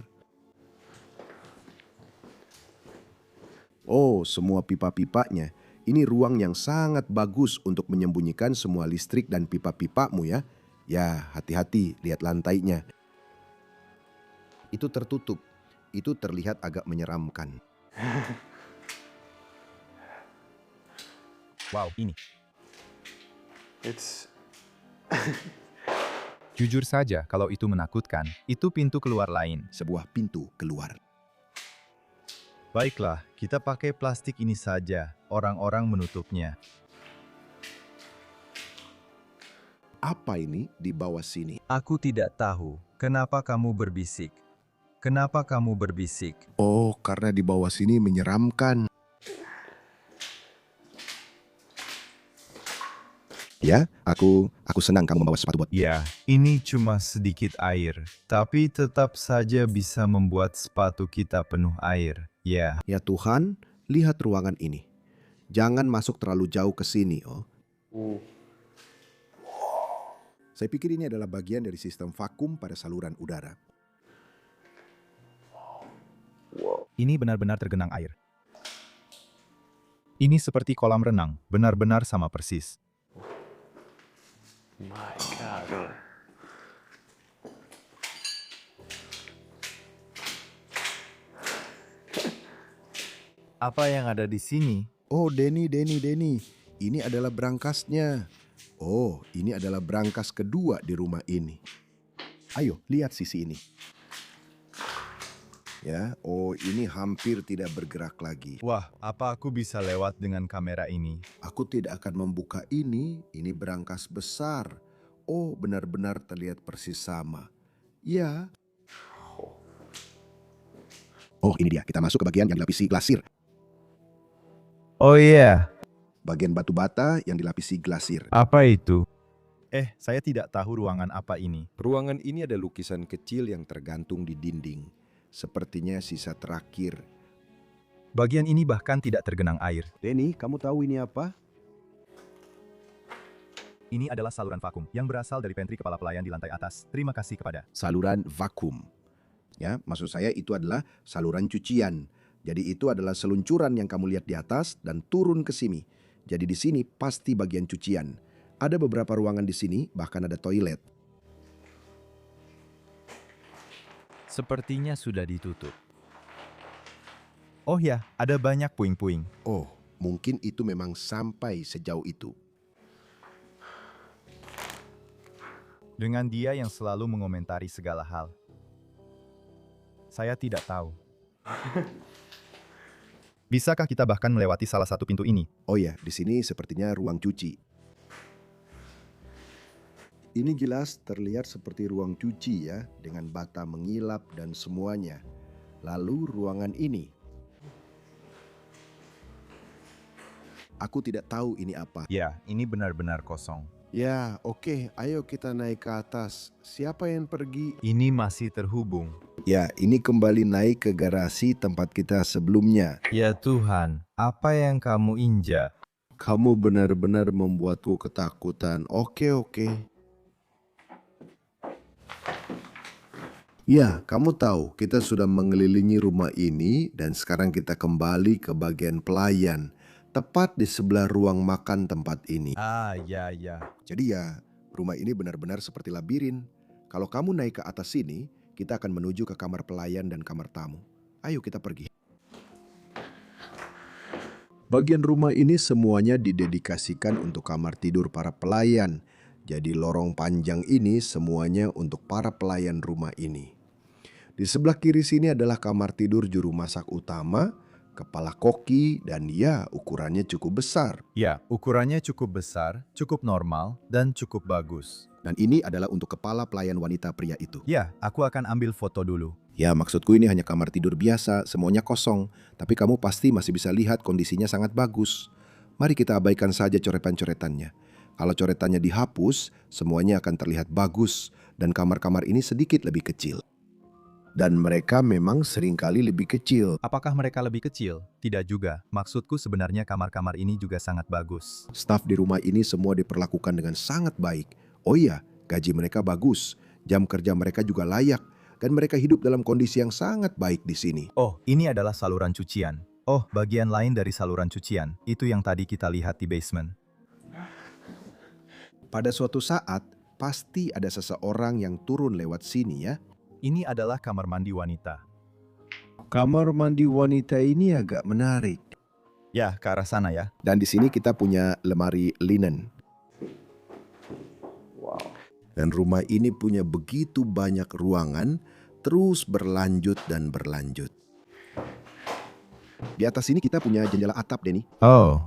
Oh, semua pipa-pipanya. Ini ruang yang sangat bagus untuk menyembunyikan semua listrik dan pipa-pipamu ya. Ya, hati-hati, lihat lantainya. Itu tertutup. Itu terlihat agak menyeramkan. Wow, ini. It's Jujur saja, kalau itu menakutkan, itu pintu keluar lain. Sebuah pintu keluar. Baiklah, kita pakai plastik ini saja. Orang-orang menutupnya. Apa ini di bawah sini? Aku tidak tahu. Kenapa kamu berbisik? Kenapa kamu berbisik? Oh, karena di bawah sini menyeramkan. Ya, aku senang kamu membawa sepatu bot. Ya, ini cuma sedikit air, tapi tetap saja bisa membuat sepatu kita penuh air. Ya, Ya Tuhan, lihat ruangan ini. Jangan masuk terlalu jauh ke sini, oh. ooh. Saya pikir ini adalah bagian dari sistem vakum pada saluran udara. ini benar-benar tergenang air. Ini seperti kolam renang, benar-benar sama persis. My God. Apa yang ada di sini? Oh, Denny. Ini adalah brankasnya. Oh, ini adalah brankas kedua di rumah ini. Ayo, lihat sisi ini. Ya, oh ini hampir tidak bergerak lagi. Wah, apa aku bisa lewat dengan kamera ini? Aku tidak akan membuka ini brankas besar. Oh, benar-benar terlihat persis sama. Ya. Oh, ini dia. Kita masuk ke bagian yang dilapisi glasir. Oh iya, Bagian batu bata yang dilapisi glasir. apa itu? Saya tidak tahu ruangan apa ini. Ruangan ini ada lukisan kecil yang tergantung di dinding. Sepertinya sisa terakhir. Bagian ini bahkan tidak tergenang air. Denny, kamu tahu ini apa? Ini adalah saluran vakum yang berasal dari pantry kepala pelayan di lantai atas. Terima kasih kepada. Saluran vakum. Ya, maksud saya itu adalah saluran cucian. Jadi itu adalah seluncuran yang kamu lihat di atas dan turun ke sini. Jadi di sini pasti bagian cucian. Ada beberapa ruangan di sini, bahkan ada toilet. Sepertinya sudah ditutup. Oh ya, ada banyak puing-puing. Oh, mungkin itu memang sampai sejauh itu. Dengan dia yang selalu mengomentari segala hal. Saya tidak tahu. Bisakah kita bahkan melewati salah satu pintu ini? Oh ya, di sini sepertinya ruang cuci. Ini jelas terlihat seperti ruang cuci ya, dengan bata mengilap dan semuanya. Lalu ruangan ini. Aku tidak tahu ini apa. Ya, ini benar-benar kosong. Ya, oke, ayo kita naik ke atas. Siapa yang pergi? Ini masih terhubung. Ya, ini kembali naik ke garasi tempat kita sebelumnya. Ya Tuhan, apa yang kamu injak? Kamu benar-benar membuatku ketakutan. Oke. Ya, kamu tahu, kita sudah mengelilingi rumah ini dan sekarang kita kembali ke bagian pelayan, tepat di sebelah ruang makan tempat ini. Ya. Jadi ya, rumah ini benar-benar seperti labirin. Kalau kamu naik ke atas sini, kita akan menuju ke kamar pelayan dan kamar tamu. Ayo kita pergi. Bagian rumah ini semuanya didedikasikan untuk kamar tidur para pelayan. Jadi lorong panjang ini semuanya untuk para pelayan rumah ini. Di sebelah kiri sini adalah kamar tidur juru masak utama, kepala koki, dan ya ukurannya cukup besar. Ya, ukurannya cukup besar, cukup normal, dan cukup bagus. Dan ini adalah untuk kepala pelayan wanita pria itu. Ya, aku akan ambil foto dulu. Ya, maksudku ini hanya kamar tidur biasa, semuanya kosong. Tapi kamu pasti masih bisa lihat kondisinya sangat bagus. Mari kita abaikan saja coretan-coretannya. Kalau coretannya dihapus, semuanya akan terlihat bagus dan kamar-kamar ini sedikit lebih kecil. Dan mereka memang seringkali lebih kecil. Apakah mereka lebih kecil? Tidak juga. Maksudku sebenarnya kamar-kamar ini juga sangat bagus. Staf di rumah ini semua diperlakukan dengan sangat baik. Oh iya, gaji mereka bagus, jam kerja mereka juga layak, dan mereka hidup dalam kondisi yang sangat baik di sini. Oh, ini adalah saluran cucian. Oh, bagian lain dari saluran cucian. Itu yang tadi kita lihat di basement. Pada suatu saat, pasti ada seseorang yang turun lewat sini ya. Ini adalah kamar mandi wanita. Kamar mandi wanita ini agak menarik. Ya, ke arah sana ya. Dan di sini kita punya lemari linen. Wow. Dan rumah ini punya begitu banyak ruangan, terus berlanjut dan berlanjut. Di atas sini kita punya jendela atap, Denny. Oh,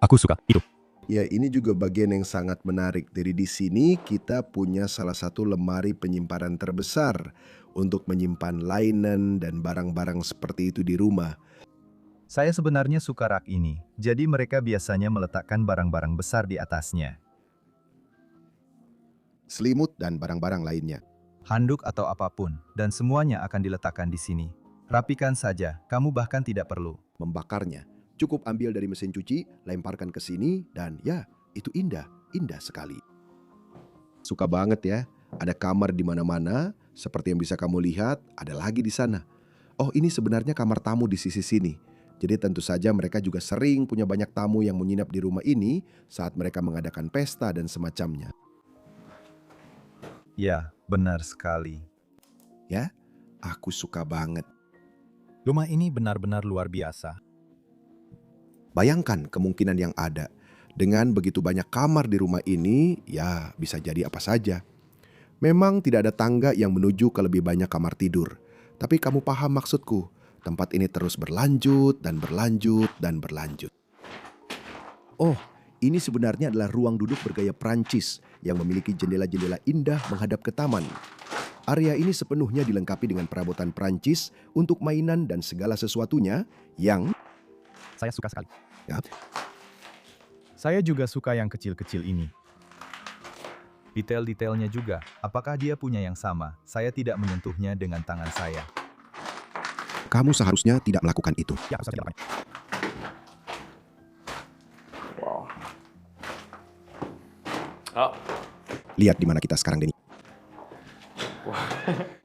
aku suka itu. Ya, ini juga bagian yang sangat menarik. Jadi di sini kita punya salah satu lemari penyimpanan terbesar untuk menyimpan linen dan barang-barang seperti itu di rumah. Saya sebenarnya suka rak ini. Jadi mereka biasanya meletakkan barang-barang besar di atasnya. Selimut dan barang-barang lainnya. Handuk atau apapun, dan semuanya akan diletakkan di sini. Rapikan saja, kamu bahkan tidak perlu membakarnya. Cukup ambil dari mesin cuci, lemparkan ke sini, dan ya, itu indah, indah sekali. Suka banget ya, ada kamar di mana-mana, seperti yang bisa kamu lihat, ada lagi di sana. Oh, ini sebenarnya kamar tamu di sisi sini. Jadi tentu saja mereka juga sering punya banyak tamu yang menginap di rumah ini saat mereka mengadakan pesta dan semacamnya. Ya, benar sekali. Ya, aku suka banget. Rumah ini benar-benar luar biasa. Bayangkan kemungkinan yang ada. Dengan begitu banyak kamar di rumah ini, ya bisa jadi apa saja. Memang tidak ada tangga yang menuju ke lebih banyak kamar tidur. Tapi kamu paham maksudku. Tempat ini terus berlanjut dan berlanjut dan berlanjut. Oh, ini sebenarnya adalah ruang duduk bergaya Prancis yang memiliki jendela-jendela indah menghadap ke taman. Area ini sepenuhnya dilengkapi dengan perabotan Prancis untuk mainan dan segala sesuatunya yang Saya suka sekali. ya, Saya juga suka yang kecil-kecil ini. Detail-detailnya juga. Apakah dia punya yang sama? Saya tidak menyentuhnya dengan tangan saya. kamu seharusnya tidak melakukan itu. Ya, saya tidak akan. Wow. Oh. Lihat di mana kita sekarang, Denny.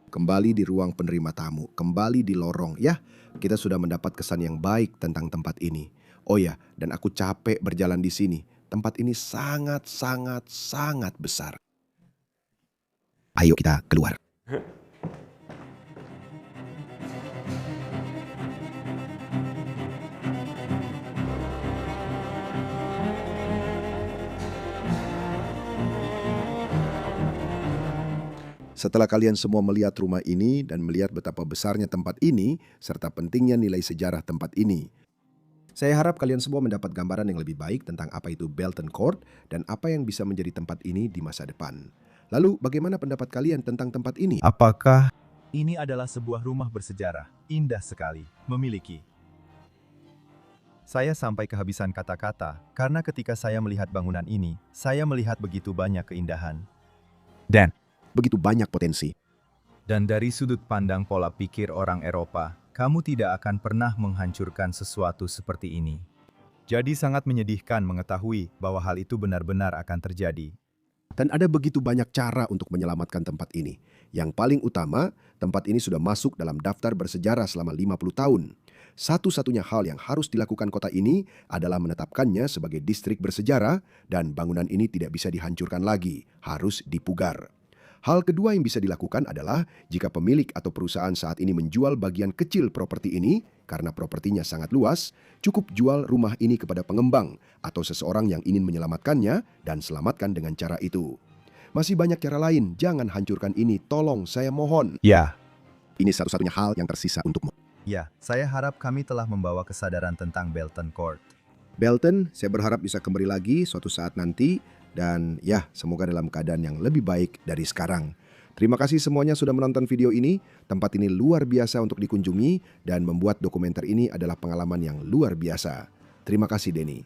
Kembali di ruang penerima tamu, kembali di lorong. Ya, kita sudah mendapat kesan yang baik tentang tempat ini. Oh ya, dan aku capek berjalan di sini. Tempat ini sangat, sangat, sangat besar. Ayo kita keluar. Setelah kalian semua melihat rumah ini dan melihat betapa besarnya tempat ini, serta pentingnya nilai sejarah tempat ini, saya harap kalian semua mendapat gambaran yang lebih baik tentang apa itu Belton Court dan apa yang bisa menjadi tempat ini di masa depan. Lalu, bagaimana pendapat kalian tentang tempat ini? Apakah ini adalah sebuah rumah bersejarah? Indah sekali, memiliki. Saya sampai kehabisan kata-kata, karena ketika saya melihat bangunan ini, saya melihat begitu banyak keindahan. Begitu banyak potensi. Dan dari sudut pandang pola pikir orang Eropa, kamu tidak akan pernah menghancurkan sesuatu seperti ini. Jadi sangat menyedihkan mengetahui bahwa hal itu benar-benar akan terjadi. Dan ada begitu banyak cara untuk menyelamatkan tempat ini. Yang paling utama, tempat ini sudah masuk dalam daftar bersejarah selama 50 tahun. Satu-satunya hal yang harus dilakukan kota ini adalah menetapkannya sebagai distrik bersejarah dan bangunan ini tidak bisa dihancurkan lagi, harus dipugar. Hal kedua yang bisa dilakukan adalah jika pemilik atau perusahaan saat ini menjual bagian kecil properti ini, karena propertinya sangat luas, cukup jual rumah ini kepada pengembang atau seseorang yang ingin menyelamatkannya dan selamatkan dengan cara itu. Masih banyak cara lain, jangan hancurkan ini, tolong saya mohon. Ya, Ini satu-satunya hal yang tersisa untukmu. ya, saya harap kami telah membawa kesadaran tentang Belton Court. Belton, saya berharap bisa kembali lagi suatu saat nanti. Dan ya, semoga dalam keadaan yang lebih baik dari sekarang. Terima kasih semuanya sudah menonton video ini. Tempat ini luar biasa untuk dikunjungi dan membuat dokumenter ini adalah pengalaman yang luar biasa. Terima kasih, Denny.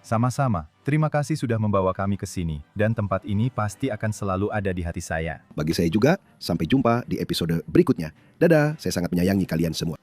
Sama-sama, terima kasih sudah membawa kami ke sini, dan tempat ini pasti akan selalu ada di hati saya. Bagi saya juga, sampai jumpa di episode berikutnya. Dadah, saya sangat menyayangi kalian semua.